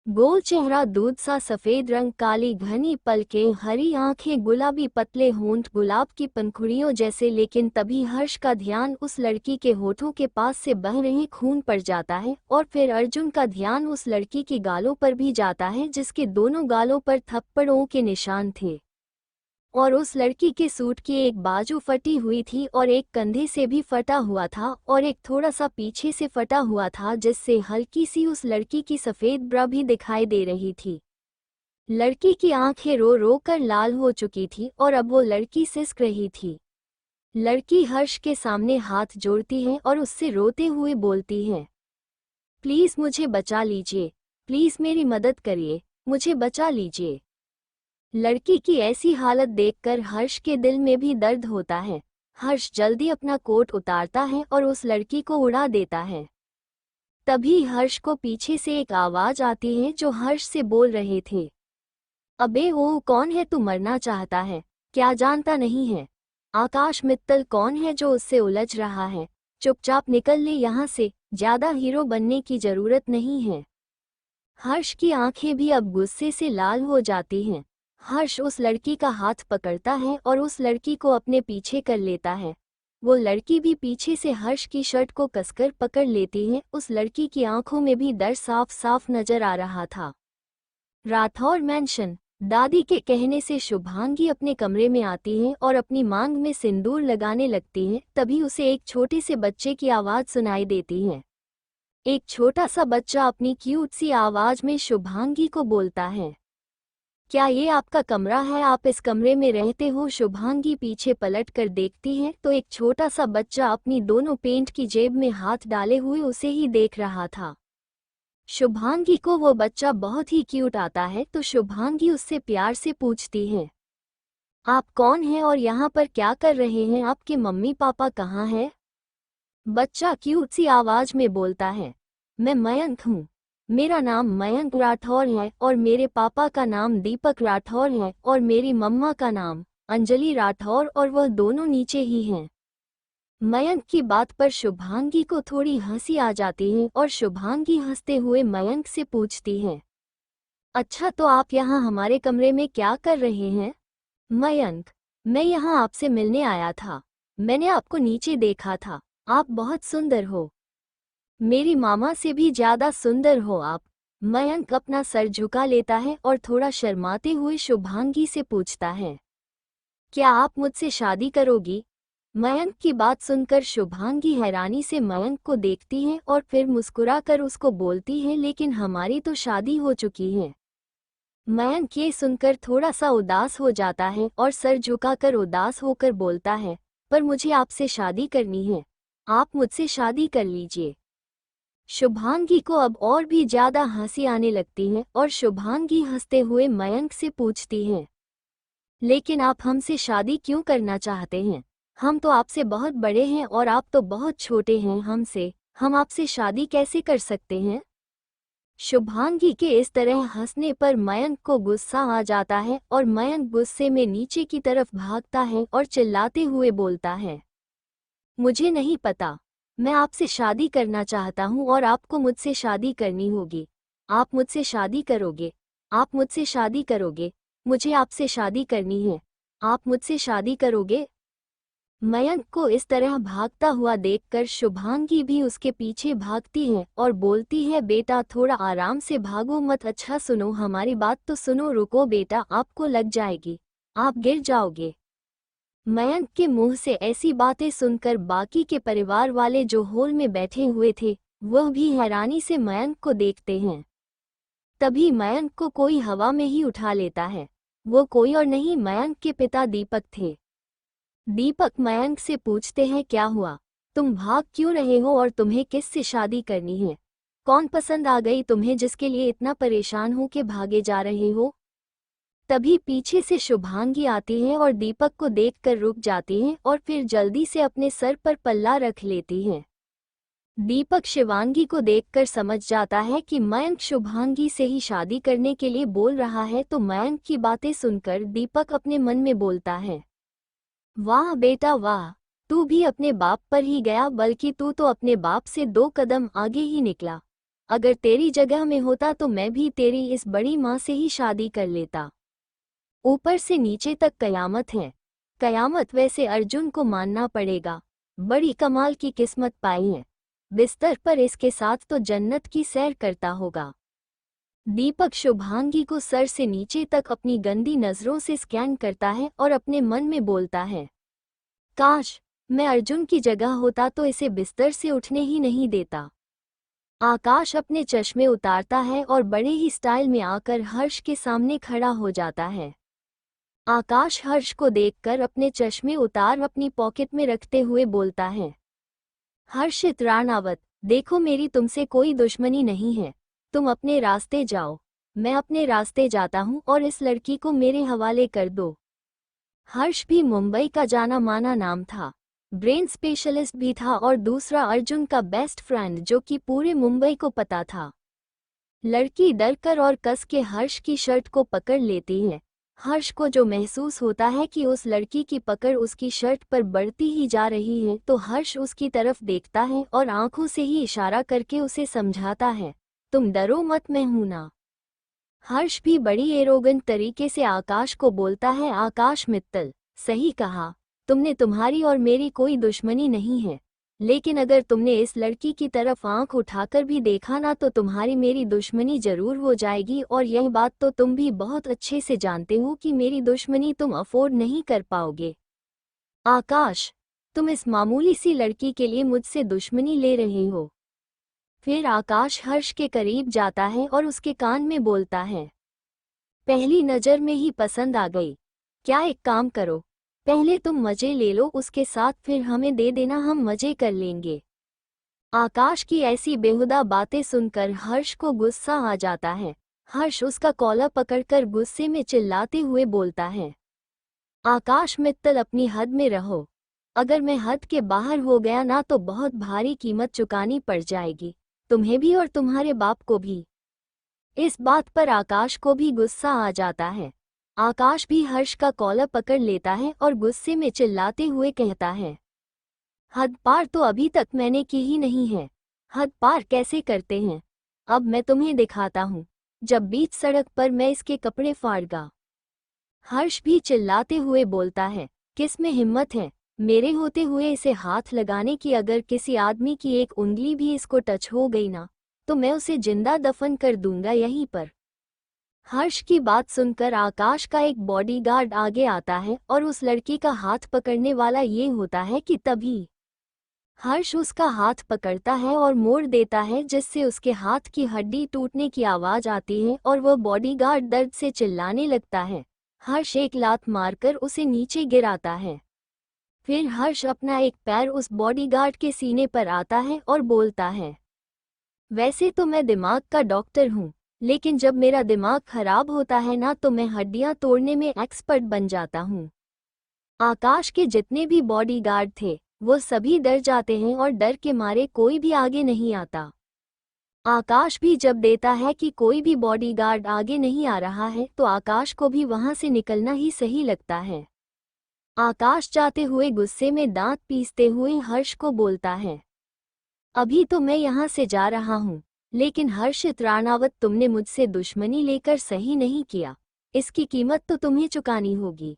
S1: गोल चेहरा, दूध सा सफ़ेद रंग, काली घनी पलकें, हरी आंखें, गुलाबी पतले होंठ, गुलाब की पंखुड़ियों जैसे। लेकिन तभी हर्ष का ध्यान उस लड़की के होठों के पास से बह रहे खून पर जाता है और फिर अर्जुन का ध्यान उस लड़की की गालों पर भी जाता है, जिसके दोनों गालों पर थप्पड़ों के निशान थे और उस लड़की के सूट की एक बाजू फटी हुई थी और एक कंधे से भी फटा हुआ था और एक थोड़ा सा पीछे से फटा हुआ था, जिससे हल्की सी उस लड़की की सफ़ेद ब्रा भी दिखाई दे रही थी। लड़की की आंखें रो रो कर लाल हो चुकी थी और अब वो लड़की सिसक रही थी। लड़की हर्ष के सामने हाथ जोड़ती है और उससे रोते हुए बोलती है, प्लीज़ मुझे बचा लीजिए, प्लीज़ मेरी मदद करिए, मुझे बचा लीजिए। लड़की की ऐसी हालत देखकर हर्ष के दिल में भी दर्द होता है। हर्ष जल्दी अपना कोट उतारता है और उस लड़की को उड़ा देता है। तभी हर्ष को पीछे से एक आवाज आती है जो हर्ष से बोल रहे थे, अबे वो कौन है? तू मरना चाहता है क्या? जानता नहीं है आकाश मित्तल कौन है जो उससे उलझ रहा है? चुपचाप निकल ले यहाँ से, ज्यादा हीरो बनने की जरूरत नहीं है। हर्ष की आंखें भी अब गुस्से से लाल हो जाती हैं। हर्ष उस लड़की का हाथ पकड़ता है और उस लड़की को अपने पीछे कर लेता है। वो लड़की भी पीछे से हर्ष की शर्ट को कसकर पकड़ लेती है। उस लड़की की आंखों में भी डर साफ साफ नजर आ रहा था। राठौर मैंशन। दादी के कहने से शुभांगी अपने कमरे में आती है और अपनी मांग में सिंदूर लगाने लगती है। तभी उसे एक छोटे से बच्चे की आवाज़ सुनाई देती है। एक छोटा सा बच्चा अपनी क्यूट सी आवाज़ में शुभांगी को बोलता है, क्या ये आपका कमरा है? आप इस कमरे में रहते हो? शुभांगी पीछे पलट कर देखती है तो एक छोटा सा बच्चा अपनी दोनों पेंट की जेब में हाथ डाले हुए उसे ही देख रहा था। शुभांगी को वो बच्चा बहुत ही क्यूट आता है तो शुभांगी उससे प्यार से पूछती है, आप कौन हैं और यहाँ पर क्या कर रहे हैं? आपके मम्मी पापा कहाँ हैं? बच्चा क्यूट सी आवाज में बोलता है, मैं मयंक हूँ, मेरा नाम मयंक राठौर है और मेरे पापा का नाम दीपक राठौर है और मेरी मम्मा का नाम अंजलि राठौर और वह दोनों नीचे ही हैं। मयंक की बात पर शुभांगी को थोड़ी हंसी आ जाती है और शुभांगी हंसते हुए मयंक से पूछती है, अच्छा तो आप यहाँ हमारे कमरे में क्या कर रहे हैं? मयंक, मैं यहाँ आपसे मिलने आया था, मैंने आपको नीचे देखा था, आप बहुत सुंदर हो, मेरी मामा से भी ज्यादा सुंदर हो आप। मयंक अपना सर झुका लेता है और थोड़ा शर्माते हुए शुभांगी से पूछता है, क्या आप मुझसे शादी करोगी? मयंक की बात सुनकर शुभांगी हैरानी से मयंक को देखती है और फिर मुस्कुराकर उसको बोलती है, लेकिन हमारी तो शादी हो चुकी है। मयंक ये सुनकर थोड़ा सा उदास हो जाता है और सर झुकाकर उदास होकर बोलता है, पर मुझे आपसे शादी करनी है, आप मुझसे शादी कर लीजिए। शुभांगी को अब और भी ज्यादा हंसी आने लगती है और शुभांगी हंसते हुए मयंक से पूछती है, लेकिन आप हमसे शादी क्यों करना चाहते हैं? हम तो आपसे बहुत बड़े हैं और आप तो बहुत छोटे हैं हमसे, हम आपसे शादी कैसे कर सकते हैं? शुभांगी के इस तरह हंसने पर मयंक को गुस्सा आ जाता है और मयंक गुस्से में नीचे की तरफ भागता है और चिल्लाते हुए बोलता है, मुझे नहीं पता। मैं आपसे शादी करना चाहता हूँ और आपको मुझसे शादी करनी होगी। आप मुझसे शादी करोगे? आप मुझसे शादी करोगे? मुझे आपसे शादी करनी है। आप मुझसे शादी करोगे? मयंक को इस तरह भागता हुआ देखकर शुभांगी भी उसके पीछे भागती है और बोलती है, बेटा थोड़ा आराम से भागो मत, अच्छा सुनो हमारी बात तो सुनो, रुको बेटा आपको लग जाएगी, आप गिर जाओगे। मयंक के मुंह से ऐसी बातें सुनकर बाकी के परिवार वाले जो हॉल में बैठे हुए थे वह भी हैरानी से मयंक को देखते हैं। तभी मयंक को कोई हवा में ही उठा लेता है। वो कोई और नहीं मयंक के पिता दीपक थे। दीपक मयंक से पूछते हैं, क्या हुआ, तुम भाग क्यों रहे हो और तुम्हें किससे शादी करनी है? कौन पसंद आ गई तुम्हें जिसके लिए इतना परेशान हो के भागे जा रहे हो? तभी पीछे से शुभांगी आती है और दीपक को देखकर रुक जाती है और फिर जल्दी से अपने सर पर पल्ला रख लेती है। दीपक शिवांगी को देखकर समझ जाता है कि मयंक शुभांगी से ही शादी करने के लिए बोल रहा है, तो मयंक की बातें सुनकर दीपक अपने मन में बोलता है, वाह बेटा वाह, तू भी अपने बाप पर ही गया, बल्कि तू तो अपने बाप से 2 कदम आगे ही निकला। अगर तेरी जगह में होता तो मैं भी तेरी इस बड़ी माँ से ही शादी कर लेता। ऊपर से नीचे तक कयामत है। कयामत वैसे अर्जुन को मानना पड़ेगा, बड़ी कमाल की किस्मत पाई है। बिस्तर पर इसके साथ तो जन्नत की सैर करता होगा। दीपक शुभांगी को सर से नीचे तक अपनी गंदी नजरों से स्कैन करता है और अपने मन में बोलता है, काश मैं अर्जुन की जगह होता तो इसे बिस्तर से उठने ही नहीं देता। आकाश अपने चश्मे उतारता है और बड़े ही स्टाइल में आकर हर्ष के सामने खड़ा हो जाता है। आकाश हर्ष को देखकर अपने चश्मे उतार अपनी पॉकेट में रखते हुए बोलता है, हर्षित राणावत, देखो मेरी तुमसे कोई दुश्मनी नहीं है, तुम अपने रास्ते जाओ, मैं अपने रास्ते जाता हूँ और इस लड़की को मेरे हवाले कर दो। हर्ष भी मुंबई का जाना माना नाम था, ब्रेन स्पेशलिस्ट भी था और दूसरा अर्जुन का बेस्ट फ्रेंड जो कि पूरे मुंबई को पता था। लड़की डरकर और कस के हर्ष की शर्ट को पकड़ लेती है। हर्ष को जो महसूस होता है कि उस लड़की की पकड़ उसकी शर्ट पर बढ़ती ही जा रही है, तो हर्ष उसकी तरफ देखता है और आंखों से ही इशारा करके उसे समझाता है, तुम डरो मत, मैं हूं ना। हर्ष भी बड़ी एरोगेंट तरीके से आकाश को बोलता है, आकाश मित्तल, सही कहा तुमने, तुम्हारी और मेरी कोई दुश्मनी नहीं है, लेकिन अगर तुमने इस लड़की की तरफ आंख उठाकर भी देखा ना तो तुम्हारी मेरी दुश्मनी जरूर हो जाएगी, और यह बात तो तुम भी बहुत अच्छे से जानते हो कि मेरी दुश्मनी तुम अफोर्ड नहीं कर पाओगे। आकाश, तुम इस मामूली सी लड़की के लिए मुझसे दुश्मनी ले रहे हो। फिर आकाश हर्ष के करीब जाता है और उसके कान में बोलता है, पहली नज़र में ही पसंद आ गई। क्या एक काम करो, पहले तुम मजे ले लो उसके साथ, फिर हमें दे देना, हम मजे कर लेंगे। आकाश की ऐसी बेहुदा बातें सुनकर हर्ष को गुस्सा आ जाता है। हर्ष उसका कॉलर पकड़कर गुस्से में चिल्लाते हुए बोलता है, आकाश मित्तल, अपनी हद में रहो। अगर मैं हद के बाहर हो गया ना तो बहुत भारी कीमत चुकानी पड़ जाएगी, तुम्हें भी और तुम्हारे बाप को भी। इस बात पर आकाश को भी गुस्सा आ जाता है। आकाश भी हर्ष का कॉलर पकड़ लेता है और गुस्से में चिल्लाते हुए कहता है, हद पार तो अभी तक मैंने की ही नहीं है। हद पार कैसे करते हैं, अब मैं तुम्हें दिखाता हूँ, जब बीच सड़क पर मैं इसके कपड़े फाड़गा। हर्ष भी चिल्लाते हुए बोलता है, किस में हिम्मत है मेरे होते हुए इसे हाथ लगाने की? अगर किसी आदमी की एक उंगली भी इसको टच हो गई ना तो मैं उसे जिंदा दफन कर दूंगा यहीं पर। हर्ष की बात सुनकर आकाश का एक बॉडीगार्ड आगे आता है और उस लड़की का हाथ पकड़ने वाला ये होता है कि तभी हर्ष उसका हाथ पकड़ता है और मोड़ देता है, जिससे उसके हाथ की हड्डी टूटने की आवाज आती है और वह बॉडीगार्ड दर्द से चिल्लाने लगता है। हर्ष एक लात मारकर उसे नीचे गिराता है। फिर हर्ष अपना एक पैर उस बॉडीगार्ड के सीने पर आता है और बोलता है, वैसे तो मैं दिमाग का डॉक्टर हूँ, लेकिन जब मेरा दिमाग खराब होता है ना तो मैं हड्डियाँ तोड़ने में एक्सपर्ट बन जाता हूँ। आकाश के जितने भी बॉडीगार्ड थे वो सभी डर जाते हैं और डर के मारे कोई भी आगे नहीं आता। आकाश भी जब देता है कि कोई भी बॉडीगार्ड आगे नहीं आ रहा है तो आकाश को भी वहां से निकलना ही सही लगता है। आकाश जाते हुए गुस्से में दांत पीसते हुए हर्ष को बोलता है, अभी तो मैं यहाँ से जा रहा हूँ, लेकिन हर्षित राणावत तुमने मुझसे दुश्मनी लेकर सही नहीं किया, इसकी कीमत तो तुम्हें चुकानी होगी।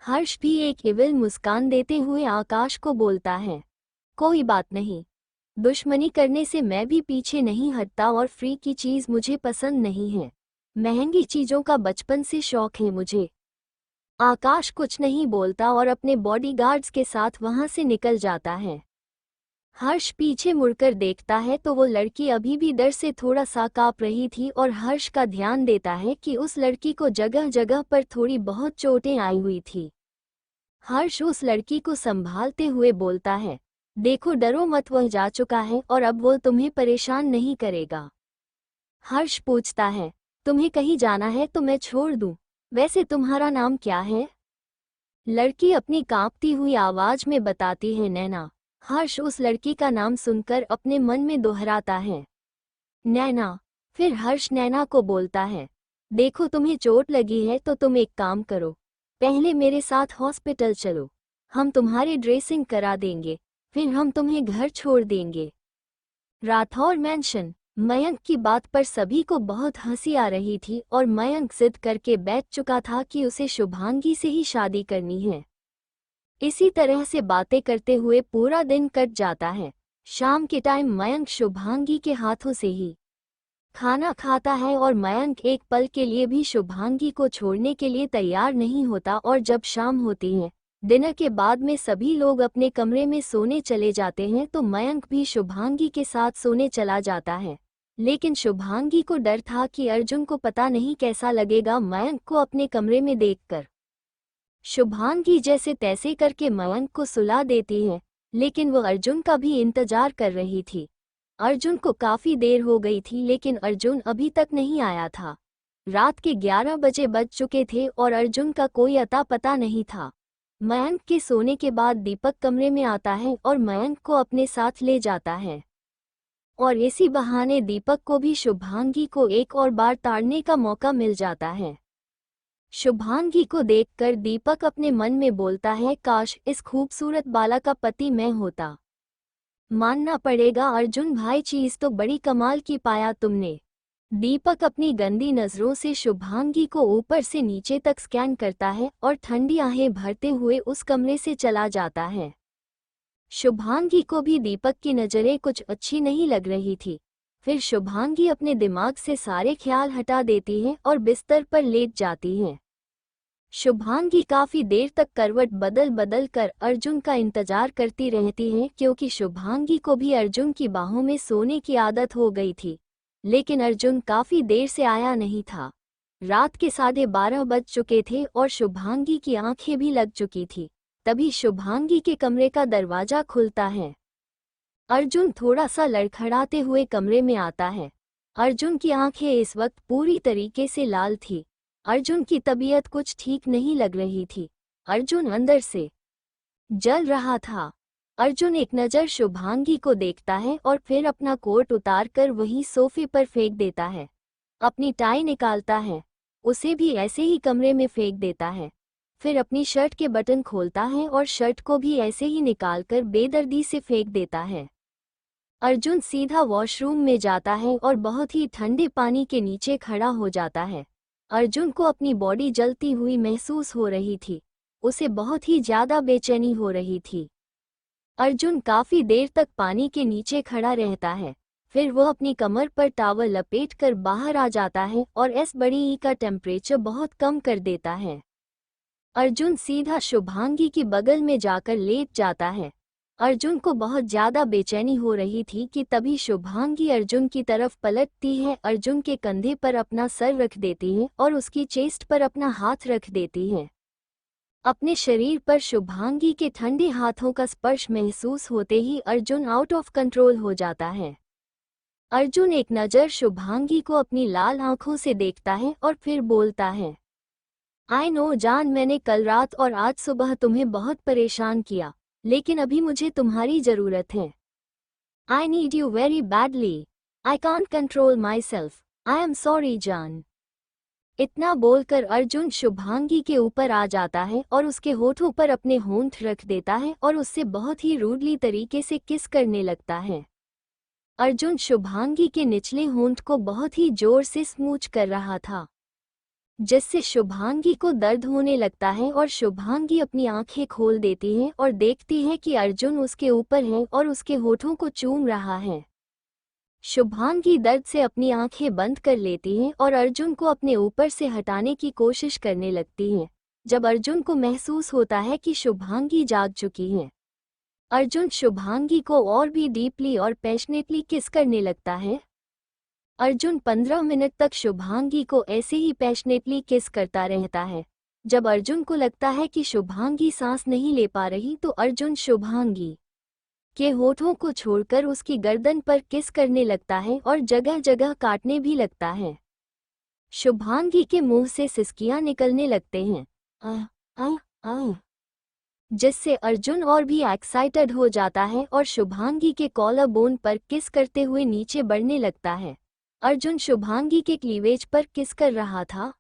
S1: हर्ष भी एक इविल मुस्कान देते हुए आकाश को बोलता है, कोई बात नहीं, दुश्मनी करने से मैं भी पीछे नहीं हटता और फ्री की चीज़ मुझे पसंद नहीं है, महंगी चीज़ों का बचपन से शौक है मुझे। आकाश कुछ नहीं बोलता और अपने बॉडीगार्ड्स के साथ वहां से निकल जाता है। हर्ष पीछे मुड़कर देखता है तो वो लड़की अभी भी डर से थोड़ा सा काँप रही थी और हर्ष का ध्यान देता है कि उस लड़की को जगह जगह पर थोड़ी बहुत चोटें आई हुई थी। हर्ष उस लड़की को संभालते हुए बोलता है, देखो डरो मत, वह जा चुका है और अब वो तुम्हें परेशान नहीं करेगा। हर्ष पूछता है, तुम्हें कहीं जाना है तो मैं छोड़ दूं, वैसे तुम्हारा नाम क्या है? लड़की अपनी कांपती हुई आवाज में बताती है, नैना। हर्ष उस लड़की का नाम सुनकर अपने मन में दोहराता है, नैना। फिर हर्ष नैना को बोलता है, देखो तुम्हें चोट लगी है तो तुम एक काम करो, पहले मेरे साथ हॉस्पिटल चलो, हम तुम्हारी ड्रेसिंग करा देंगे, फिर हम तुम्हें घर छोड़ देंगे। राठौर मैंशन। मयंक की बात पर सभी को बहुत हंसी आ रही थी और मयंक जिद करके बैठ चुका था कि उसे शुभांगी से ही शादी करनी है। इसी तरह से बातें करते हुए पूरा दिन कट जाता है। शाम के टाइम मयंक शुभांगी के हाथों से ही खाना खाता है और मयंक एक पल के लिए भी शुभांगी को छोड़ने के लिए तैयार नहीं होता। और जब शाम होती है, डिनर के बाद में सभी लोग अपने कमरे में सोने चले जाते हैं तो मयंक भी शुभांगी के साथ सोने चला जाता है। लेकिन शुभांगी को डर था कि अर्जुन को पता नहीं कैसा लगेगा मयंक को अपने कमरे में देखकर। शुभांगी जैसे तैसे करके मयंक को सुला देती है, लेकिन वो अर्जुन का भी इंतजार कर रही थी। अर्जुन को काफी देर हो गई थी लेकिन अर्जुन अभी तक नहीं आया था। रात के 11 बजे बज चुके थे और अर्जुन का कोई अता पता नहीं था। मयंक के सोने के बाद दीपक कमरे में आता है और मयंक को अपने साथ ले जाता है और इसी बहाने दीपक को भी शुभांगी को एक और बार ताड़ने का मौका मिल जाता है। शुभांगी को देखकर दीपक अपने मन में बोलता है, काश इस खूबसूरत बाला का पति मैं होता। मानना पड़ेगा अर्जुन भाई, चीज तो बड़ी कमाल की पाया तुमने। दीपक अपनी गंदी नजरों से शुभांगी को ऊपर से नीचे तक स्कैन करता है और ठंडी आहें भरते हुए उस कमरे से चला जाता है। शुभांगी को भी दीपक की नजरें कुछ अच्छी नहीं लग रही थी। फिर शुभांगी अपने दिमाग से सारे ख्याल हटा देती है और बिस्तर पर लेट जाती है। शुभांगी काफी देर तक करवट बदल बदल कर अर्जुन का इंतजार करती रहती है, क्योंकि शुभांगी को भी अर्जुन की बाहों में सोने की आदत हो गई थी। लेकिन अर्जुन काफी देर से आया नहीं था। रात के 12:30 बज चुके थे और शुभांगी की आंखें भी लग चुकी थी। तभी शुभांगी के कमरे का दरवाजा खुलता है। अर्जुन थोड़ा सा लड़खड़ाते हुए कमरे में आता है। अर्जुन की आंखें इस वक्त पूरी तरीके से लाल थी। अर्जुन की तबीयत कुछ ठीक नहीं लग रही थी। अर्जुन अंदर से जल रहा था। अर्जुन एक नज़र शुभांगी को देखता है और फिर अपना कोट उतारकर वहीं सोफे पर फेंक देता है। अपनी टाई निकालता है, उसे भी ऐसे ही कमरे में फेंक देता है। फिर अपनी शर्ट के बटन खोलता है और शर्ट को भी ऐसे ही निकालकर बेदर्दी से फेंक देता है। अर्जुन सीधा वॉशरूम में जाता है और बहुत ही ठंडे पानी के नीचे खड़ा हो जाता है। अर्जुन को अपनी बॉडी जलती हुई महसूस हो रही थी। उसे बहुत ही ज्यादा बेचैनी हो रही थी। अर्जुन काफी देर तक पानी के नीचे खड़ा रहता है। फिर वह अपनी कमर पर टॉवल लपेटकर बाहर आ जाता है और इस बड़ी ई का टेम्परेचर बहुत कम कर देता है। अर्जुन सीधा शुभांगी की बगल में जाकर लेट जाता है। अर्जुन को बहुत ज्यादा बेचैनी हो रही थी कि तभी शुभांगी अर्जुन की तरफ पलटती है, अर्जुन के कंधे पर अपना सर रख देती है और उसकी चेस्ट पर अपना हाथ रख देती है। अपने शरीर पर शुभांगी के ठंडे हाथों का स्पर्श महसूस होते ही अर्जुन आउट ऑफ कंट्रोल हो जाता है। अर्जुन एक नज़र शुभांगी को अपनी लाल आंखों से देखता है और फिर बोलता है, आई नो जान, मैंने कल रात और आज सुबह तुम्हें बहुत परेशान किया, लेकिन अभी मुझे तुम्हारी ज़रूरत है। I need you very badly. I can't control my self. I am sorry जान। इतना बोलकर अर्जुन शुभांगी के ऊपर आ जाता है और उसके होठों पर अपने होंठ रख देता है और उससे बहुत ही रूडली तरीके से किस करने लगता है। अर्जुन शुभांगी के निचले होंठ को बहुत ही जोर से स्मूच कर रहा था, जिससे शुभांगी को दर्द होने लगता है और शुभांगी अपनी आंखें खोल देती है और देखती है कि अर्जुन उसके ऊपर है और उसके होठों को चूम रहा है। शुभांगी दर्द से अपनी आंखें बंद कर लेती है और अर्जुन को अपने ऊपर से हटाने की कोशिश करने लगती है। जब अर्जुन को महसूस होता है कि शुभांगी जाग चुकी है, अर्जुन शुभांगी को और भी डीपली और पैशनेटली किस करने लगता है। अर्जुन 15 मिनट तक शुभांगी को ऐसे ही पैशनेटली किस करता रहता है। जब अर्जुन को लगता है कि शुभांगी सांस नहीं ले पा रही तो अर्जुन शुभांगी के होठों को छोड़कर उसकी गर्दन पर किस करने लगता है और जगह जगह काटने भी लगता है। शुभांगी के मुंह से सिसकियां निकलने लगते हैं, जिससे अर्जुन और भी एक्साइटेड हो जाता है और शुभांगी के कॉलर बोन पर किस करते हुए नीचे बढ़ने लगता है। अर्जुन शुभांगी के क्लीवेज पर किस कर रहा था।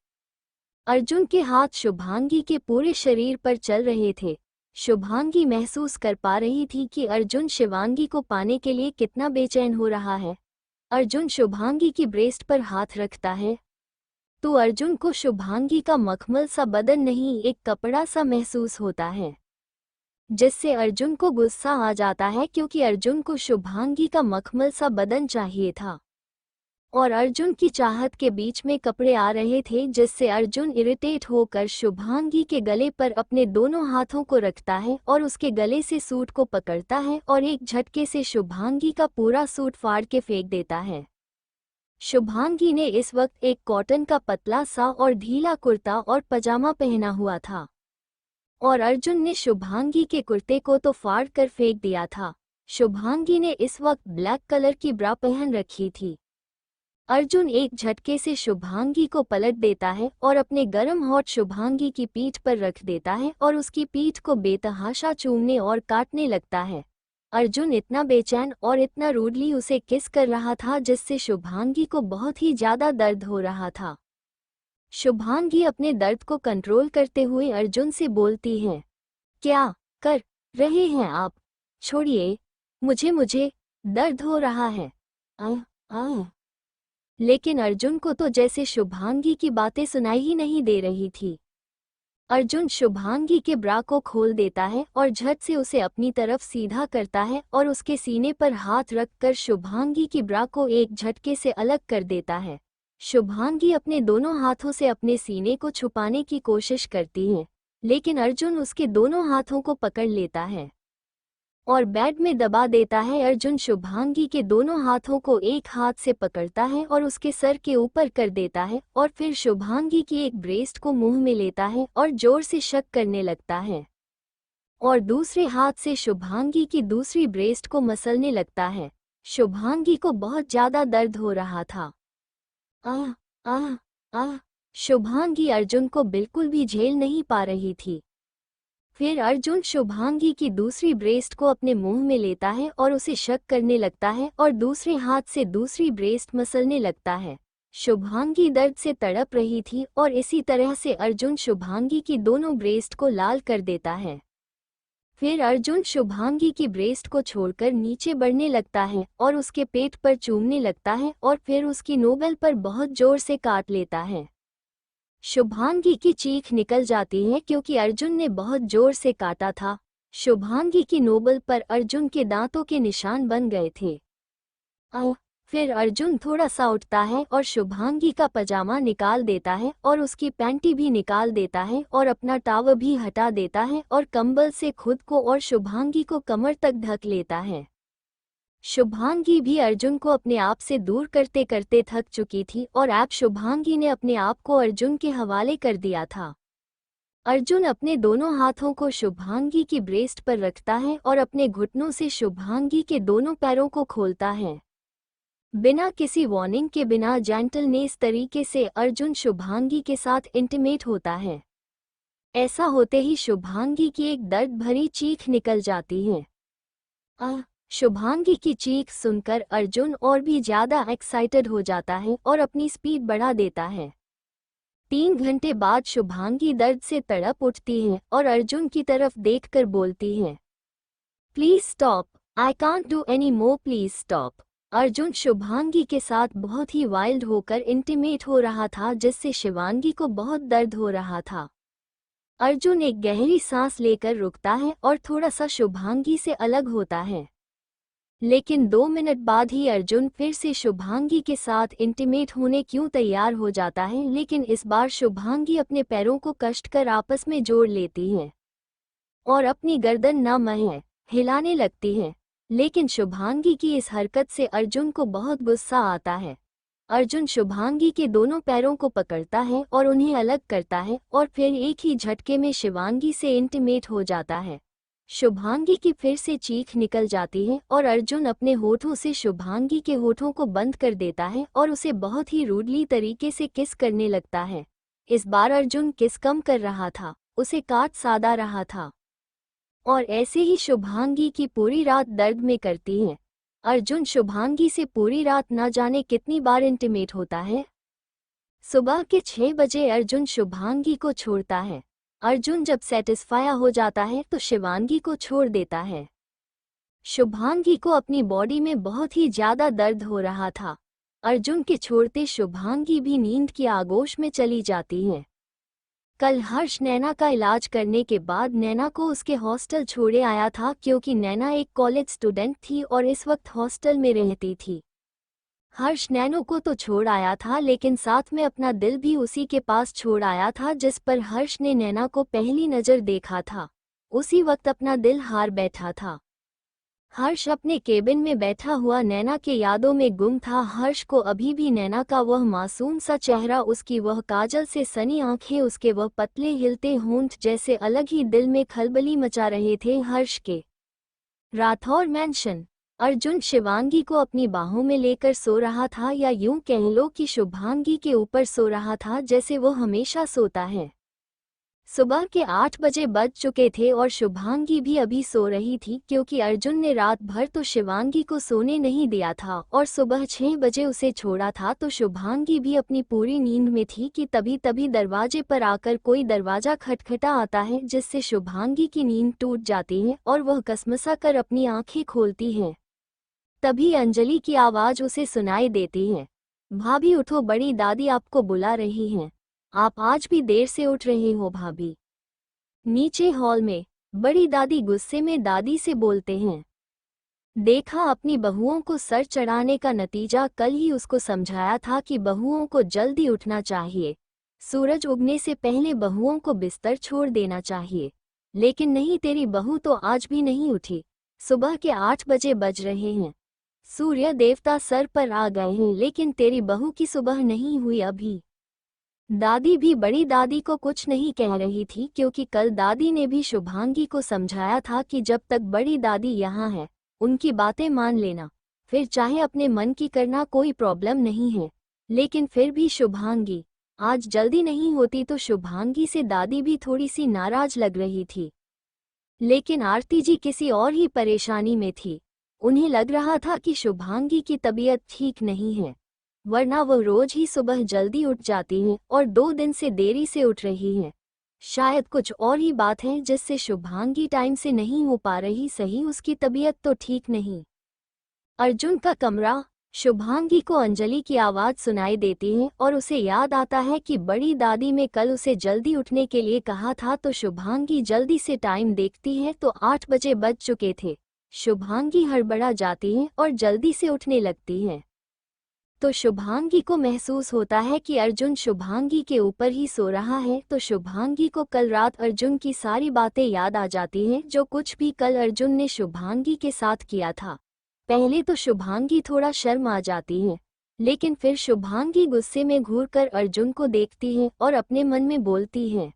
S1: अर्जुन के हाथ शुभांगी के पूरे शरीर पर चल रहे थे। शुभांगी महसूस कर पा रही थी कि अर्जुन शिवांगी को पाने के लिए कितना बेचैन हो रहा है। अर्जुन शुभांगी की ब्रेस्ट पर हाथ रखता है तो अर्जुन को शुभांगी का मखमल सा बदन नहीं, एक कपड़ा सा महसूस होता है, जिससे अर्जुन को गुस्सा आ जाता है क्योंकि अर्जुन को शुभांगी का मखमल सा बदन चाहिए था और अर्जुन की चाहत के बीच में कपड़े आ रहे थे, जिससे अर्जुन इरिटेट होकर शुभांगी के गले पर अपने दोनों हाथों को रखता है और उसके गले से सूट को पकड़ता है और एक झटके से शुभांगी का पूरा सूट फाड़ के फेंक देता है। शुभांगी ने इस वक्त एक कॉटन का पतला सा और ढीला कुर्ता और पजामा पहना हुआ था और अर्जुन ने शुभांगी के कुर्ते को तो फाड़ कर फेंक दिया था। शुभांगी ने इस वक्त ब्लैक कलर की ब्रा पहन रखी थी। अर्जुन एक झटके से शुभांगी को पलट देता है और अपने गरम हॉट शुभांगी की पीठ पर रख देता है और उसकी पीठ को बेतहाशा चूमने और काटने लगता है। अर्जुन इतना बेचैन और इतना रूडली उसे किस कर रहा था जिससे शुभांगी को बहुत ही ज्यादा दर्द हो रहा था। शुभांगी अपने दर्द को कंट्रोल करते हुए अर्जुन से बोलती है, क्या कर रहे हैं आप? छोड़िए मुझे दर्द हो रहा है। लेकिन अर्जुन को तो जैसे शुभांगी की बातें सुनाई ही नहीं दे रही थी। अर्जुन शुभांगी के ब्रा को खोल देता है और झट से उसे अपनी तरफ सीधा करता है और उसके सीने पर हाथ रखकर शुभांगी की ब्रा को एक झटके से अलग कर देता है। शुभांगी अपने दोनों हाथों से अपने सीने को छुपाने की कोशिश करती है, लेकिन अर्जुन उसके दोनों हाथों को पकड़ लेता है और बेड में दबा देता है। अर्जुन शुभांगी के दोनों हाथों को एक हाथ से पकड़ता है और उसके सर के ऊपर कर देता है और फिर शुभांगी की एक ब्रेस्ट को मुंह में लेता है और जोर से शक करने लगता है और दूसरे हाथ से शुभांगी की दूसरी ब्रेस्ट को मसलने लगता है। शुभांगी को बहुत ज्यादा दर्द हो रहा था। शुभांगी अर्जुन को बिल्कुल भी झेल नहीं पा रही थी। फिर अर्जुन शुभांगी की दूसरी ब्रेस्ट को अपने मुंह में लेता है और उसे शक करने लगता है और दूसरे हाथ से दूसरी ब्रेस्ट मसलने लगता है। शुभांगी दर्द से तड़प रही थी और इसी तरह से अर्जुन शुभांगी की दोनों ब्रेस्ट को लाल कर देता है। फिर अर्जुन शुभांगी की ब्रेस्ट को छोड़कर नीचे बढ़ने लगता है और उसके पेट पर चूमने लगता है और फिर उसकी नोबल पर बहुत जोर से काट लेता है। शुभांगी की चीख निकल जाती है क्योंकि अर्जुन ने बहुत जोर से काटा था। शुभांगी की नोबल पर अर्जुन के दांतों के निशान बन गए थे। फिर अर्जुन थोड़ा सा उठता है और शुभांगी का पजामा निकाल देता है और उसकी पैंटी भी निकाल देता है और अपना टावल भी हटा देता है और कंबल से खुद को और शुभांगी को कमर तक ढक लेता है। शुभांगी भी अर्जुन को अपने आप से दूर करते करते थक चुकी थी और अब शुभांगी ने अपने आप को अर्जुन के हवाले कर दिया था। अर्जुन अपने दोनों हाथों को शुभांगी की ब्रेस्ट पर रखता है और अपने घुटनों से शुभांगी के दोनों पैरों को खोलता है। बिना किसी वार्निंग के, बिना जेंटलनेस तरीके से अर्जुन शुभांगी के साथ इंटीमेट होता है। ऐसा होते ही शुभांगी की एक दर्द भरी चीख निकल जाती है। शुभांगी की चीख सुनकर अर्जुन और भी ज्यादा एक्साइटेड हो जाता है और अपनी स्पीड बढ़ा देता है। 3 घंटे बाद शुभांगी दर्द से तड़प उठती है और अर्जुन की तरफ देखकर बोलती है, please stop, I can't do any more, please stop. Arjun Shubhangi के साथ बहुत ही वाइल्ड होकर इंटीमेट हो रहा था, जिससे शिवांगी को बहुत दर्द हो रहा था। अर्जुन एक गहरी सांस लेकर रुकता है और थोड़ा सा शुभांगी से अलग होता है। लेकिन 2 मिनट बाद ही अर्जुन फिर से शुभांगी के साथ इंटीमेट होने क्यों तैयार हो जाता है, लेकिन इस बार शुभांगी अपने पैरों को कष्टकर आपस में जोड़ लेती है और अपनी गर्दन न हिलाने लगती है। लेकिन शुभांगी की इस हरकत से अर्जुन को बहुत गुस्सा आता है। अर्जुन शुभांगी के दोनों पैरों को पकड़ता है और उन्हें अलग करता है और फिर एक ही झटके में शिवांगी से इंटीमेट हो जाता है। शुभांगी की फिर से चीख निकल जाती है और अर्जुन अपने होठों से शुभांगी के होठों को बंद कर देता है और उसे बहुत ही रूडली तरीके से किस करने लगता है। इस बार अर्जुन किस कम कर रहा था, उसे काट साधा रहा था। और ऐसे ही शुभांगी की पूरी रात दर्द में करती है। अर्जुन शुभांगी से पूरी रात न जाने कितनी बार इंटीमेट होता है। सुबह के 6 बजे अर्जुन शुभांगी को छोड़ता है। अर्जुन जब सेटिस्फाई हो जाता है तो शिवांगी को छोड़ देता है। शुभांगी को अपनी बॉडी में बहुत ही ज्यादा दर्द हो रहा था। अर्जुन के छोड़ते शुभांगी भी नींद की आगोश में चली जाती है। कल हर्ष नैना का इलाज करने के बाद नैना को उसके हॉस्टल छोड़े आया था, क्योंकि नैना एक कॉलेज स्टूडेंट थी और इस वक्त हॉस्टल में रहती थी। हर्ष नैनो को तो छोड़ आया था, लेकिन साथ में अपना दिल भी उसी के पास छोड़ आया था जिस पर हर्ष ने नैना को पहली नज़र देखा था। उसी वक्त अपना दिल हार बैठा था। हर्ष अपने केबिन में बैठा हुआ नैना के यादों में गुम था। हर्ष को अभी भी नैना का वह मासूम सा चेहरा, उसकी वह काजल से सनी आंखें, उसके वह पतले हिलते होंठ जैसे अलग ही दिल में खलबली मचा रहे थे। हर्ष के राठौर मैंशन। अर्जुन शिवांगी को अपनी बाहों में लेकर सो रहा था, या यूं कह लो कि शुभांगी के ऊपर सो रहा था जैसे वो हमेशा सोता है। सुबह के 8 बजे बज चुके थे और शुभांगी भी अभी सो रही थी, क्योंकि अर्जुन ने रात भर तो शिवांगी को सोने नहीं दिया था और सुबह 6 बजे उसे छोड़ा था। तो शुभांगी भी अपनी पूरी नींद में थी कि तभी दरवाजे पर आकर कोई दरवाजा खटखटा आता है, जिससे शुभांगी की नींद टूट जाती है और वह कसमसा कर अपनी आंखें खोलती है। तभी अंजलि की आवाज़ उसे सुनाई देती है, भाभी उठो, बड़ी दादी आपको बुला रही हैं। आप आज भी देर से उठ रहे हो भाभी। नीचे हॉल में बड़ी दादी गुस्से में दादी से बोलते हैं। देखा, अपनी बहुओं को सर चढ़ाने का नतीजा। कल ही उसको समझाया था कि बहुओं को जल्दी उठना चाहिए, सूरज उगने से पहले बहुओं को बिस्तर छोड़ देना चाहिए, लेकिन नहीं, तेरी बहू तो आज भी नहीं उठी। सुबह के 8 बजे बज रहे हैं, सूर्य देवता सर पर आ गए हैं, लेकिन तेरी बहू की सुबह नहीं हुई अभी। दादी भी बड़ी दादी को कुछ नहीं कह रही थी, क्योंकि कल दादी ने भी शुभांगी को समझाया था कि जब तक बड़ी दादी यहाँ है उनकी बातें मान लेना, फिर चाहे अपने मन की करना, कोई प्रॉब्लम नहीं है। लेकिन फिर भी शुभांगी आज जल्दी नहीं होती तो शुभांगी से दादी भी थोड़ी सी नाराज लग रही थी। लेकिन आरती जी किसी और ही परेशानी में थी। उन्हें लग रहा था कि शुभांगी की तबीयत ठीक नहीं है, वरना वह रोज ही सुबह जल्दी उठ जाती हैं और 2 दिन से देरी से उठ रही हैं। शायद कुछ और ही बात है जिससे शुभांगी टाइम से नहीं हो पा रही। सही, उसकी तबीयत तो ठीक नहीं। अर्जुन का कमरा। शुभांगी को अंजलि की आवाज़ सुनाई देती है और उसे याद आता है कि बड़ी दादी में कल उसे जल्दी उठने के लिए कहा था। तो शुभांगी जल्दी से टाइम देखती है तो 8 बजे बज चुके थे। शुभांगी हड़बड़ा जाती है और जल्दी से उठने लगती है। तो शुभांगी को महसूस होता है कि अर्जुन शुभांगी के ऊपर ही सो रहा है। तो शुभांगी को कल रात अर्जुन की सारी बातें याद आ जाती हैं, जो कुछ भी कल अर्जुन ने शुभांगी के साथ किया था। पहले तो शुभांगी थोड़ा शर्म आ जाती है, लेकिन फिर शुभांगी गुस्से में घूरकर अर्जुन को देखती है और अपने मन में बोलती है,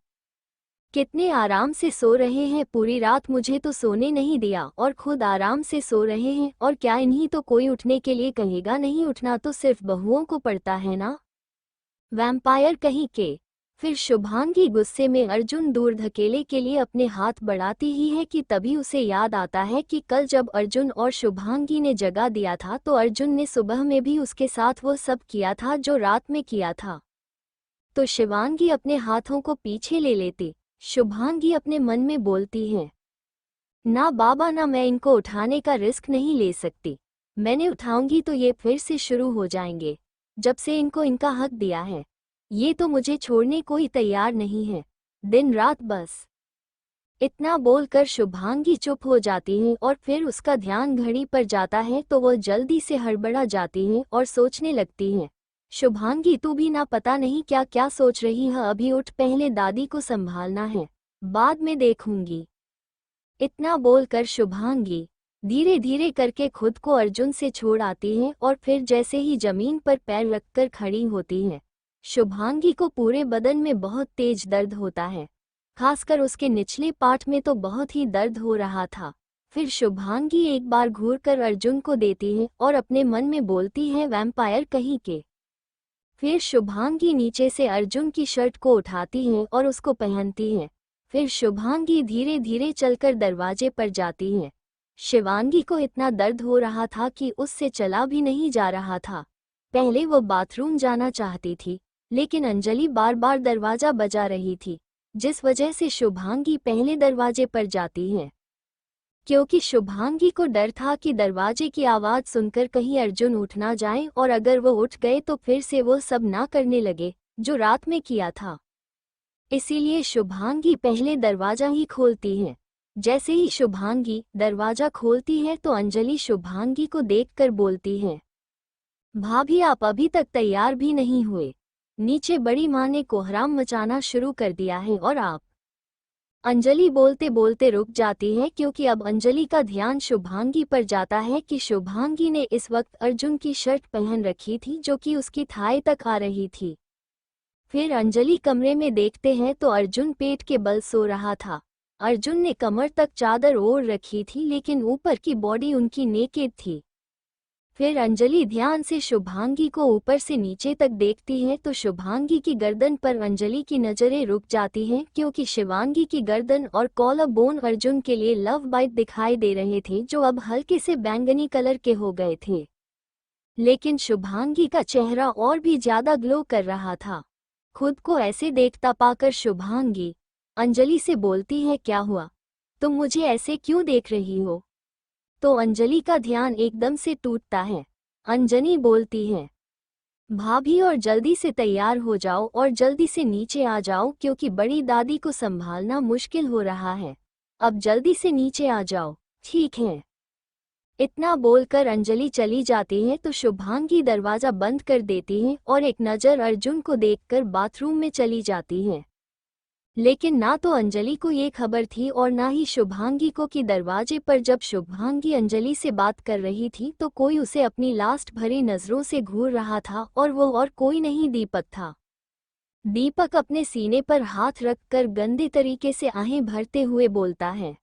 S1: कितने आराम से सो रहे हैं, पूरी रात मुझे तो सोने नहीं दिया और खुद आराम से सो रहे हैं, और क्या इन्हीं तो कोई उठने के लिए कहेगा, नहीं उठना तो सिर्फ बहुओं को पड़ता है ना, वैम्पायर कहीं के। फिर शुभांगी गुस्से में अर्जुन दूर धकेले के लिए अपने हाथ बढ़ाती ही है कि तभी उसे याद आता है कि कल जब अर्जुन और शुभांगी ने जगा दिया था तो अर्जुन ने सुबह में भी उसके साथ वो सब किया था जो रात में किया था। तो शिवांगी अपने हाथों को पीछे ले लेती। शुभांगी अपने मन में बोलती है, ना बाबा ना, मैं इनको उठाने का रिस्क नहीं ले सकती। मैंने उठाऊंगी तो ये फिर से शुरू हो जाएंगे। जब से इनको इनका हक दिया है ये तो मुझे छोड़ने कोई तैयार नहीं है, दिन रात बस। इतना बोलकर शुभांगी चुप हो जाती है और फिर उसका ध्यान घड़ी पर जाता है तो वह जल्दी से हड़बड़ा जाती है और सोचने लगती है, शुभांगी तू भी ना पता नहीं क्या क्या सोच रही है, अभी उठ, पहले दादी को संभालना है, बाद में देखूंगी। इतना बोलकर शुभांगी धीरे धीरे करके खुद को अर्जुन से छोड़ आती है और फिर जैसे ही जमीन पर पैर रखकर खड़ी होती है शुभांगी को पूरे बदन में बहुत तेज दर्द होता है, खासकर उसके निचले पार्ट में तो बहुत ही दर्द हो रहा था। फिर शुभांगी एक बार घूरकर अर्जुन को देती है और अपने मन में बोलती है, वैम्पायर कहीं के। फिर शुभांगी नीचे से अर्जुन की शर्ट को उठाती है और उसको पहनती है। फिर शुभांगी धीरे धीरे चलकर दरवाजे पर जाती है। शिवांगी को इतना दर्द हो रहा था कि उससे चला भी नहीं जा रहा था। पहले वो बाथरूम जाना चाहती थी लेकिन अंजलि बार बार दरवाजा बजा रही थी, जिस वजह से शुभांगी पहले दरवाजे पर जाती है, क्योंकि शुभांगी को डर था कि दरवाजे की आवाज़ सुनकर कहीं अर्जुन उठ ना जाए और अगर वो उठ गए तो फिर से वो सब ना करने लगे जो रात में किया था। इसीलिए शुभांगी पहले दरवाजा ही खोलती है। जैसे ही शुभांगी दरवाजा खोलती है तो अंजलि शुभांगी को देखकर बोलती है, भाभी आप अभी तक तैयार भी नहीं हुए, नीचे बड़ी माँ ने कोहराम मचाना शुरू कर दिया है और आप। अंजलि बोलते बोलते रुक जाती है क्योंकि अब अंजलि का ध्यान शुभांगी पर जाता है कि शुभांगी ने इस वक्त अर्जुन की शर्ट पहन रखी थी जो कि उसकी थाई तक आ रही थी। फिर अंजलि कमरे में देखते हैं तो अर्जुन पेट के बल सो रहा था। अर्जुन ने कमर तक चादर ओढ़ रखी थी लेकिन ऊपर की बॉडी उनकी नेकेड थी। फिर अंजलि ध्यान से शुभांगी को ऊपर से नीचे तक देखती है तो शुभांगी की गर्दन पर अंजलि की नज़रें रुक जाती हैं क्योंकि शिवांगी की गर्दन और कॉलर बोन अर्जुन के लिए लव बाइट दिखाई दे रहे थे जो अब हल्के से बैंगनी कलर के हो गए थे। लेकिन शुभांगी का चेहरा और भी ज्यादा ग्लो कर रहा था। खुद को ऐसे देखता पाकर शुभांगी अंजलि से बोलती है, क्या हुआ, तुम मुझे ऐसे क्यों देख रही हो। तो अंजलि का ध्यान एकदम से टूटता है। अंजलि बोलती है, भाभी और जल्दी से तैयार हो जाओ और जल्दी से नीचे आ जाओ क्योंकि बड़ी दादी को संभालना मुश्किल हो रहा है, अब जल्दी से नीचे आ जाओ। ठीक है। इतना बोलकर अंजलि चली जाती है तो शुभांगी दरवाजा बंद कर देती है और एक नज़र अर्जुन को देखकर बाथरूम में चली जाती है। लेकिन ना तो अंजलि को ये खबर थी और ना ही शुभांगी को कि दरवाजे पर जब शुभांगी अंजलि से बात कर रही थी तो कोई उसे अपनी लास्ट भरी नज़रों से घूर रहा था और वो और कोई नहीं दीपक था। दीपक अपने सीने पर हाथ रखकर गंदे तरीके से आहें भरते हुए बोलता है,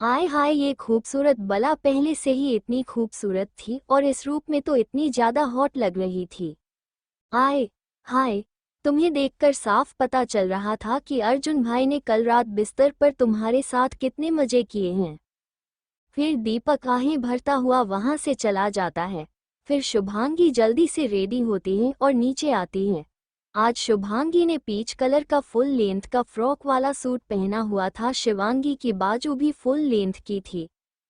S1: आय हाय, ये खूबसूरत बला पहले से ही इतनी खूबसूरत थी और इस रूप में तो इतनी ज्यादा हॉट लग रही थी। आय हाय, तुम्हें देखकर साफ पता चल रहा था कि अर्जुन भाई ने कल रात बिस्तर पर तुम्हारे साथ कितने मजे किए हैं। फिर दीपक आहें भरता हुआ वहां से चला जाता है। फिर शुभांगी जल्दी से रेडी होती है और नीचे आती है। आज शुभांगी ने पीच कलर का फुल लेंथ का फ्रॉक वाला सूट पहना हुआ था। शिवांगी की बाजू भी फुल लेंथ की थी।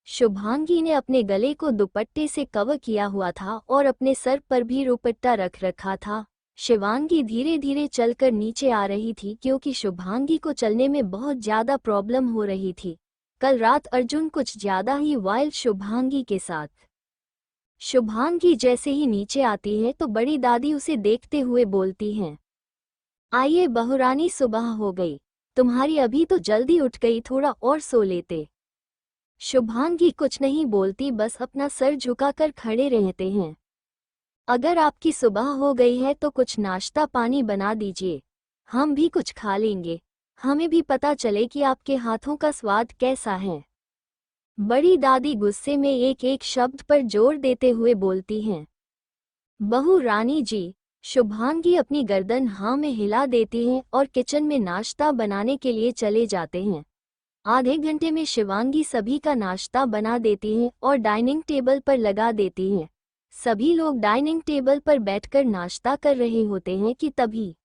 S1: शुभांगी ने अपने गले को दुपट्टे से कवर किया हुआ था और अपने सर पर भी दुपट्टा रख रखा था। शिवांगी धीरे धीरे चलकर नीचे आ रही थी क्योंकि शुभांगी को चलने में बहुत ज्यादा प्रॉब्लम हो रही थी। कल रात अर्जुन कुछ ज्यादा ही वाइल्ड शुभांगी के साथ। शुभांगी जैसे ही नीचे आती है तो बड़ी दादी उसे देखते हुए बोलती हैं, आइए बहुरानी, सुबह हो गई, तुम्हारी अभी तो जल्दी उठ गई, थोड़ा और सो लेते। शुभांगी कुछ नहीं बोलती, बस अपना सर झुकाकर खड़े रहते हैं। अगर आपकी सुबह हो गई है तो कुछ नाश्ता पानी बना दीजिए, हम भी कुछ खा लेंगे। हमें भी पता चले कि आपके हाथों का स्वाद कैसा है। बड़ी दादी गुस्से में एक एक शब्द पर जोर देते हुए बोलती हैं। बहू रानी जी, शुभांगी अपनी गर्दन हाँ में हिला देती हैं और किचन में नाश्ता बनाने के लिए चले जाते हैं। आधे घंटे में शिवांगी सभी का नाश्ता बना देती हैं और डाइनिंग टेबल पर लगा देती हैं। सभी लोग डाइनिंग टेबल पर बैठकर नाश्ता कर रहे होते हैं कि तभी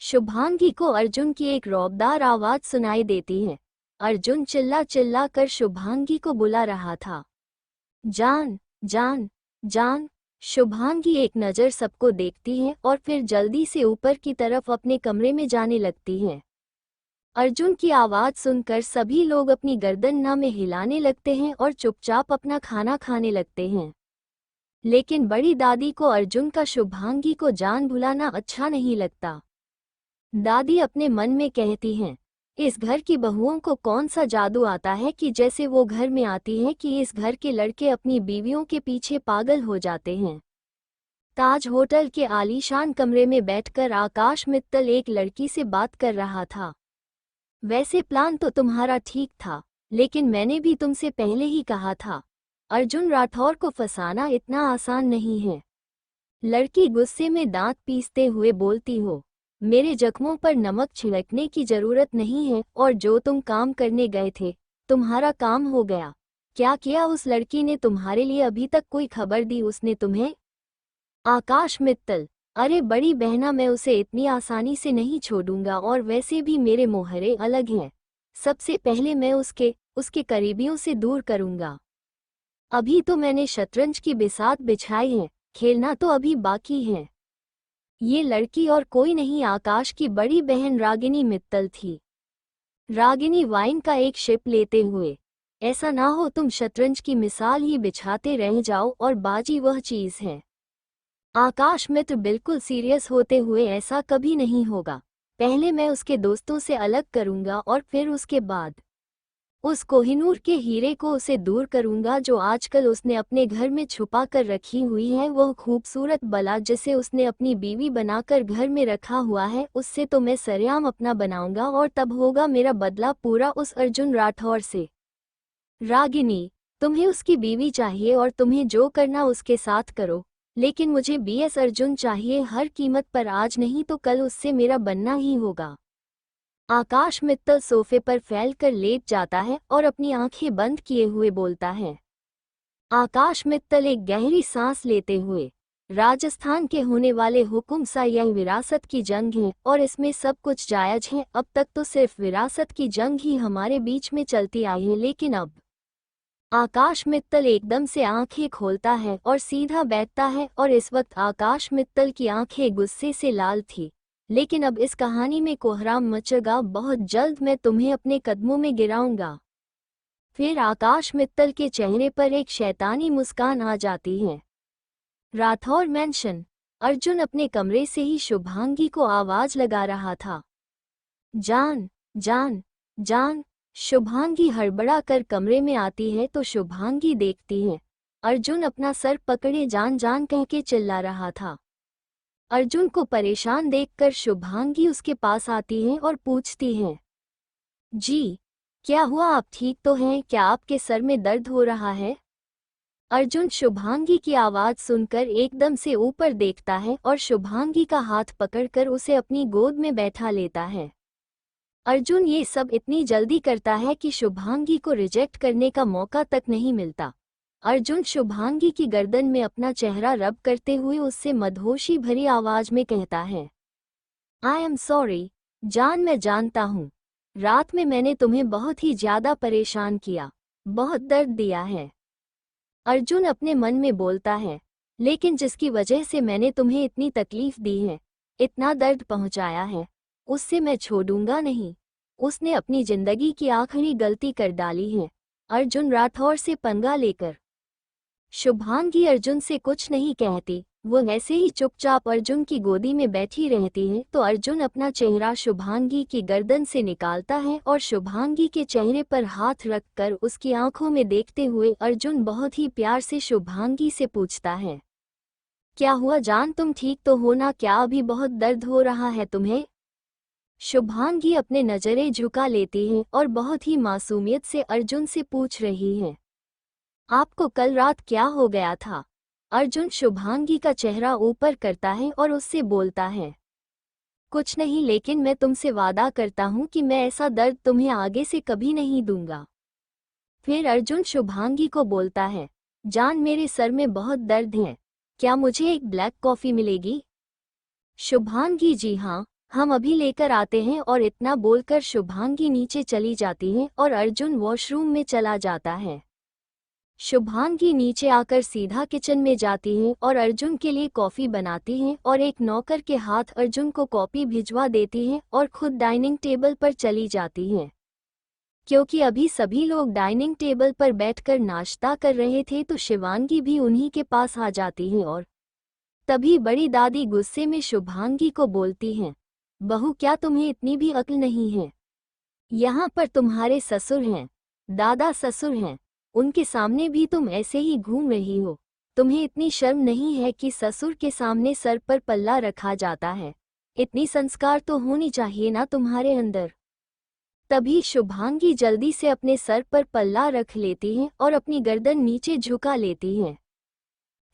S1: शुभांगी को अर्जुन की एक रौबदार आवाज सुनाई देती है। अर्जुन चिल्ला चिल्ला कर शुभांगी को बुला रहा था। जान, जान, जान। शुभांगी एक नज़र सबको देखती है और फिर जल्दी से ऊपर की तरफ अपने कमरे में जाने लगती है। अर्जुन की आवाज़ सुनकर सभी लोग अपनी गर्दन ना में हिलाने लगते हैं और चुपचाप अपना खाना खाने लगते हैं। लेकिन बड़ी दादी को अर्जुन का शुभांगी को जान भुलाना अच्छा नहीं लगता। दादी अपने मन में कहती हैं, इस घर की बहुओं को कौन सा जादू आता है कि जैसे वो घर में आती हैं कि इस घर के लड़के अपनी बीवियों के पीछे पागल हो जाते हैं। ताज होटल के आलीशान कमरे में बैठकर आकाश मित्तल एक लड़की से बात कर रहा था। वैसे प्लान तो तुम्हारा ठीक था, लेकिन मैंने भी तुमसे पहले ही कहा था, अर्जुन राठौर को फंसाना इतना आसान नहीं है। लड़की गुस्से में दांत पीसते हुए बोलती हो, मेरे जख्मों पर नमक छिड़कने की जरूरत नहीं है और जो तुम काम करने गए थे, तुम्हारा काम हो गया। क्या किया उस लड़की ने तुम्हारे लिए? अभी तक कोई खबर दी उसने तुम्हें? आकाश मित्तल, अरे बड़ी बहना, मैं उसे इतनी आसानी से नहीं छोड़ूंगा और वैसे भी मेरे मोहरे अलग हैं। सबसे पहले मैं उसके करीबियों से दूर करूंगा। अभी तो मैंने शतरंज की बिसात बिछाई है, खेलना तो अभी बाकी है। ये लड़की और कोई नहीं आकाश की बड़ी बहन रागिनी मित्तल थी। रागिनी वाइन का एक शिप लेते हुए, ऐसा ना हो तुम शतरंज की मिसाल ही बिछाते रह जाओ और बाजी वह चीज है। आकाश मित्र बिल्कुल सीरियस होते हुए, ऐसा कभी नहीं होगा। पहले मैं उसके दोस्तों से अलग करूंगा और फिर उसके बाद उस कोहिनूर के हीरे को उसे दूर करूंगा जो आजकल उसने अपने घर में छुपा कर रखी हुई है। वह खूबसूरत बला जिसे उसने अपनी बीवी बनाकर घर में रखा हुआ है, उससे तो मैं सरेआम अपना बनाऊंगा और तब होगा मेरा बदला पूरा उस अर्जुन राठौर से। रागिनी, तुम्हें उसकी बीवी चाहिए और तुम्हें जो करना उसके साथ करो, लेकिन मुझे बीएस अर्जुन चाहिए हर कीमत पर। आज नहीं तो कल उससे मेरा बनना ही होगा। आकाश मित्तल सोफे पर फैलकर लेट जाता है और अपनी आंखें बंद किए हुए बोलता है। आकाश मित्तल एक गहरी सांस लेते हुए, राजस्थान के होने वाले हुकुम सा यह विरासत की जंग है और इसमें सब कुछ जायज है। अब तक तो सिर्फ विरासत की जंग ही हमारे बीच में चलती आई है, लेकिन अब आकाश मित्तल एकदम से आंखें खोलता है और सीधा बैठता है और इस वक्त आकाश मित्तल की आंखें गुस्से से लाल थी। लेकिन अब इस कहानी में कोहराम मचेगा, बहुत जल्द मैं तुम्हें अपने कदमों में गिराऊंगा। फिर आकाश मित्तल के चेहरे पर एक शैतानी मुस्कान आ जाती है। राठौर मैंशन। अर्जुन अपने कमरे से ही शुभांगी को आवाज लगा रहा था। जान, जान, जान। शुभांगी हड़बड़ा कर कमरे में आती है तो शुभांगी देखती है अर्जुन अपना सर पकड़े जान जान कह के चिल्ला रहा था। अर्जुन को परेशान देखकर शुभांगी उसके पास आती है और पूछती है, जी क्या हुआ, आप ठीक तो हैं? क्या आपके सर में दर्द हो रहा है? अर्जुन शुभांगी की आवाज सुनकर एकदम से ऊपर देखता है और शुभांगी का हाथ पकड़कर उसे अपनी गोद में बैठा लेता है। अर्जुन ये सब इतनी जल्दी करता है कि शुभांगी को रिजेक्ट करने का मौका तक नहीं मिलता। अर्जुन शुभांगी की गर्दन में अपना चेहरा रब करते हुए उससे मदहोशी भरी आवाज में कहता है, आई एम सॉरी जान, मैं जानता हूँ रात में मैंने तुम्हें बहुत ही ज्यादा परेशान किया, बहुत दर्द दिया है। अर्जुन अपने मन में बोलता है, लेकिन जिसकी वजह से मैंने तुम्हें इतनी तकलीफ दी है, इतना दर्द पहुंचाया है, उससे मैं छोड़ूंगा नहीं। उसने अपनी जिंदगी की आखिरी गलती कर डाली है, अर्जुन राठौर से पंगा लेकर। शुभांगी अर्जुन से कुछ नहीं कहती, वो ऐसे ही चुपचाप अर्जुन की गोदी में बैठी रहती है। तो अर्जुन अपना चेहरा शुभांगी की गर्दन से निकालता है और शुभांगी के चेहरे पर हाथ रखकर उसकी आंखों में देखते हुए अर्जुन बहुत ही प्यार से शुभांगी से पूछता है, क्या हुआ जान, तुम ठीक तो हो ना? क्या अभी बहुत दर्द हो रहा है तुम्हें? शुभांगी अपने नजरें झुका लेती हैं और बहुत ही मासूमियत से अर्जुन से पूछ रही हैं, आपको कल रात क्या हो गया था? अर्जुन शुभांगी का चेहरा ऊपर करता है और उससे बोलता है, कुछ नहीं, लेकिन मैं तुमसे वादा करता हूँ कि मैं ऐसा दर्द तुम्हें आगे से कभी नहीं दूंगा। फिर अर्जुन शुभांगी को बोलता है, जान मेरे सर में बहुत दर्द है, क्या मुझे एक ब्लैक कॉफ़ी मिलेगी? शुभांगी, जी हाँ, हम अभी लेकर आते हैं। और इतना बोलकर शुभांगी नीचे चली जाती है और अर्जुन वॉशरूम में चला जाता है। शुभांगी नीचे आकर सीधा किचन में जाती है और अर्जुन के लिए कॉफ़ी बनाती है और एक नौकर के हाथ अर्जुन को कॉफ़ी भिजवा देती है और खुद डाइनिंग टेबल पर चली जाती है। क्योंकि अभी सभी लोग डाइनिंग टेबल पर बैठकर नाश्ता कर रहे थे तो शिवांगी भी उन्हीं के पास आ जाती है और तभी बड़ी दादी गुस्से में शुभांगी को बोलती हैं, बहू, क्या तुम्हें इतनी भी अक्ल नहीं है? यहाँ पर तुम्हारे ससुर हैं, दादा ससुर हैं, उनके सामने भी तुम ऐसे ही घूम रही हो। तुम्हें इतनी शर्म नहीं है कि ससुर के सामने सर पर पल्ला रखा जाता है? इतनी संस्कार तो होनी चाहिए ना तुम्हारे अंदर। तभी शुभांगी जल्दी से अपने सर पर पल्ला रख लेती हैं और अपनी गर्दन नीचे झुका लेती हैं।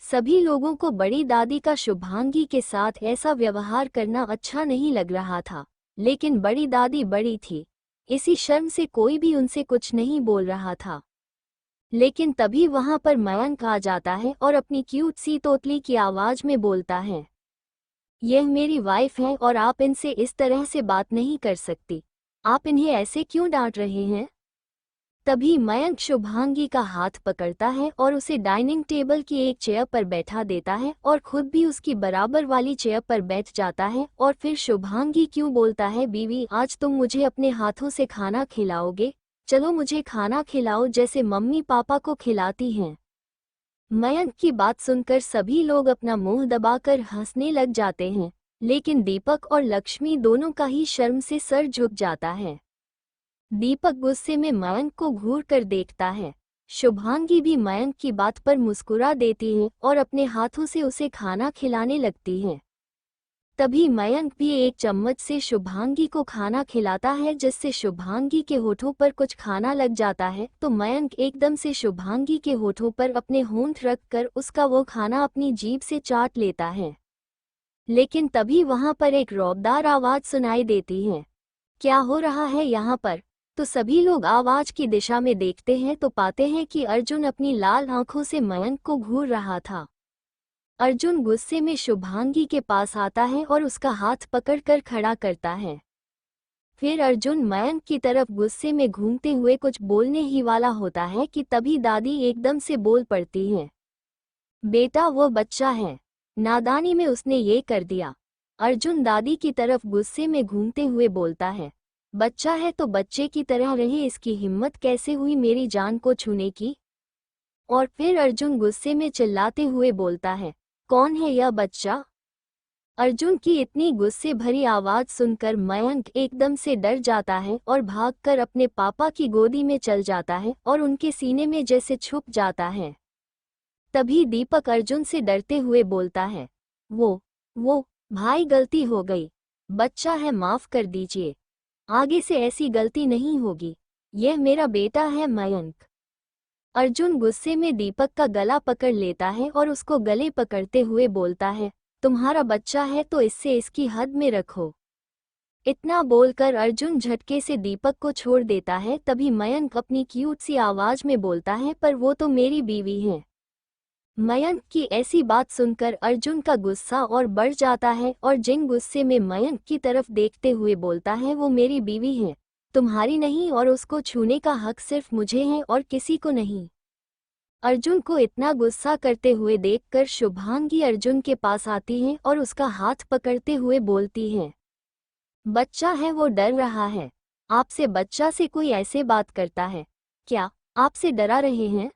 S1: सभी लोगों को बड़ी दादी का शुभांगी के साथ ऐसा व्यवहार करना अच्छा नहीं लग रहा था, लेकिन बड़ी दादी बड़ी थी, इसी शर्म से कोई भी उनसे कुछ नहीं बोल रहा था। लेकिन तभी वहां पर मयंक आ जाता है और अपनी क्यूट सी तोतली की आवाज में बोलता है, यह मेरी वाइफ है और आप इनसे इस तरह से बात नहीं कर सकती। आप इन्हें ऐसे क्यों डांट रहे हैं? तभी मयंक शुभांगी का हाथ पकड़ता है और उसे डाइनिंग टेबल की एक चेयर पर बैठा देता है और खुद भी उसकी बराबर वाली चेयर पर बैठ जाता है। और फिर शुभांगी क्यों बोलता है, बीवी, आज तुम मुझे अपने हाथों से खाना खिलाओगे? चलो मुझे खाना खिलाओ जैसे मम्मी पापा को खिलाती हैं। मयंक की बात सुनकर सभी लोग अपना मुंह दबाकर हंसने लग जाते हैं, लेकिन दीपक और लक्ष्मी दोनों का ही शर्म से सर झुक जाता है। दीपक गुस्से में मयंक को घूर कर देखता है। शुभांगी भी मयंक की बात पर मुस्कुरा देती है और अपने हाथों से उसे खाना खिलाने लगती है। तभी मयंक भी एक चम्मच से शुभांगी को खाना खिलाता है, जिससे शुभांगी के होठों पर कुछ खाना लग जाता है। तो मयंक एकदम से शुभांगी के होठों पर अपने होंठ रखकर उसका वो खाना अपनी जीभ से चाट लेता है। लेकिन तभी वहां पर एक रौबदार आवाज सुनाई देती है, क्या हो रहा है यहाँ पर? तो सभी लोग आवाज की दिशा में देखते हैं तो पाते हैं कि अर्जुन अपनी लाल आंखों से मयंक को घूर रहा था। अर्जुन गुस्से में शुभांगी के पास आता है और उसका हाथ पकड़कर खड़ा करता है। फिर अर्जुन मयंक की तरफ गुस्से में घूमते हुए कुछ बोलने ही वाला होता है कि तभी दादी एकदम से बोल पड़ती है, बेटा, वो बच्चा है, नादानी में उसने ये कर दिया। अर्जुन दादी की तरफ गुस्से में घूमते हुए बोलता है, बच्चा है तो बच्चे की तरह रहे, इसकी हिम्मत कैसे हुई मेरी जान को छूने की? और फिर अर्जुन गुस्से में चिल्लाते हुए बोलता है, कौन है यह बच्चा? अर्जुन की इतनी गुस्से भरी आवाज सुनकर मयंक एकदम से डर जाता है और भागकर अपने पापा की गोदी में चल जाता है और उनके सीने में जैसे छुप जाता है। तभी दीपक अर्जुन से डरते हुए बोलता है, वो भाई, गलती हो गई, बच्चा है, माफ कर दीजिए, आगे से ऐसी गलती नहीं होगी, यह मेरा बेटा है मयंक। अर्जुन गुस्से में दीपक का गला पकड़ लेता है और उसको गले पकड़ते हुए बोलता है, तुम्हारा बच्चा है तो इससे इसकी हद में रखो। इतना बोलकर अर्जुन झटके से दीपक को छोड़ देता है। तभी मयंक अपनी क्यूट सी आवाज में बोलता है, पर वो तो मेरी बीवी है। मयंक की ऐसी बात सुनकर अर्जुन का गुस्सा और बढ़ जाता है और जिन गुस्से में मयंक की तरफ देखते हुए बोलता है, वो मेरी बीवी है, तुम्हारी नहीं, और उसको छूने का हक सिर्फ मुझे है और किसी को नहीं। अर्जुन को इतना गुस्सा करते हुए देखकर शुभांगी अर्जुन के पास आती है और उसका हाथ पकड़ते हुए बोलती है, बच्चा है, वो डर रहा है आपसे, बच्चा से कोई ऐसे बात करता है क्या? आपसे डरा रहे हैं?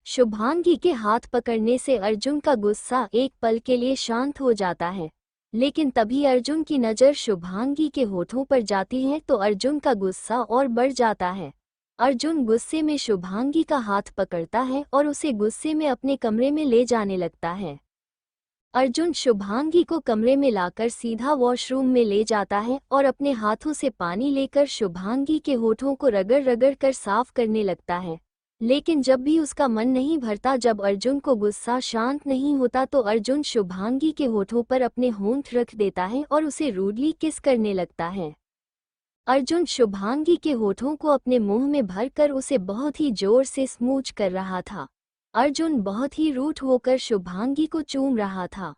S1: शुभांगी के हाथ पकड़ने से अर्जुन का गुस्सा एक पल के लिए शांत हो जाता है, लेकिन तभी अर्जुन की नज़र शुभांगी के होठों पर जाती है तो अर्जुन का गुस्सा और बढ़ जाता है। अर्जुन गुस्से में शुभांगी का हाथ पकड़ता है और उसे गुस्से में अपने कमरे में ले जाने लगता है। अर्जुन शुभांगी को कमरे में लाकर सीधा वॉशरूम में ले जाता है और अपने हाथों से पानी लेकर शुभांगी के होठों को रगड़ रगड़ कर साफ करने लगता है। लेकिन जब भी उसका मन नहीं भरता, जब अर्जुन को गुस्सा शांत नहीं होता, तो अर्जुन शुभांगी के होठों पर अपने होंठ रख देता है और उसे रूडली किस करने लगता है। अर्जुन शुभांगी के होठों को अपने मुंह में भरकर उसे बहुत ही जोर से स्मूच कर रहा था। अर्जुन बहुत ही रूठ होकर शुभांगी को चूम रहा था।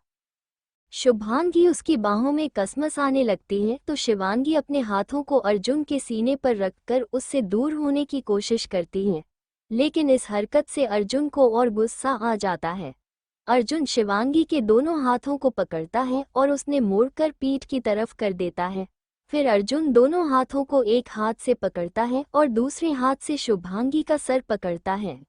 S1: शुभांगी उसकी बाहों में कसमस आने लगती है तो शिवांगी अपने हाथों को अर्जुन के सीने पर रखकर उससे दूर होने की कोशिश करती है, लेकिन इस हरकत से अर्जुन को और गुस्सा आ जाता है। अर्जुन शिवांगी के दोनों हाथों को पकड़ता है और उसने मोड़कर पीठ की तरफ कर देता है। फिर अर्जुन दोनों हाथों को एक हाथ से पकड़ता है और दूसरे हाथ से शुभांगी का सर पकड़ता है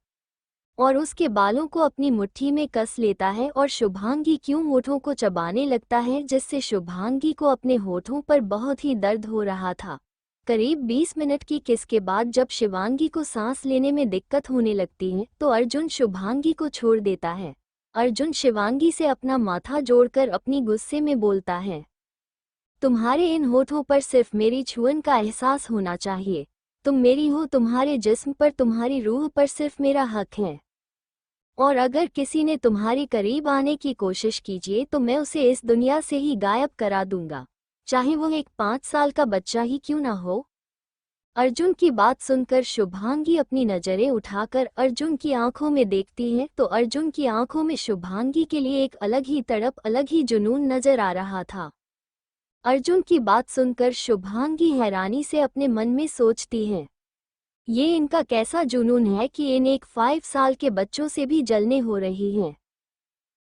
S1: और उसके बालों को अपनी मुट्ठी में कस लेता है और शुभांगी क्यों होठों को चबाने लगता है, जिससे शुभांगी को अपने होठों पर बहुत ही दर्द हो रहा था। करीब 20 मिनट की किस के बाद जब शिवांगी को सांस लेने में दिक्कत होने लगती है तो अर्जुन शुभांगी को छोड़ देता है। अर्जुन शिवांगी से अपना माथा जोड़कर अपनी गुस्से में बोलता है, तुम्हारे इन होठों पर सिर्फ मेरी छुअन का एहसास होना चाहिए। तुम मेरी हो, तुम्हारे जिस्म पर, तुम्हारी रूह पर सिर्फ मेरा हक है। और अगर किसी ने तुम्हारी करीब आने की कोशिश कीजिए तो मैं उसे इस दुनिया से ही गायब करा दूंगा, चाहे वो एक 5 साल का बच्चा ही क्यों ना हो। अर्जुन की बात सुनकर शुभांगी अपनी नजरें उठाकर अर्जुन की आंखों में देखती है तो अर्जुन की आंखों में शुभांगी के लिए एक अलग ही तड़प, अलग ही जुनून नजर आ रहा था। अर्जुन की बात सुनकर शुभांगी हैरानी से अपने मन में सोचती है, ये इनका कैसा जुनून है कि इन एक 5 साल के बच्चों से भी जलने हो रही हैं।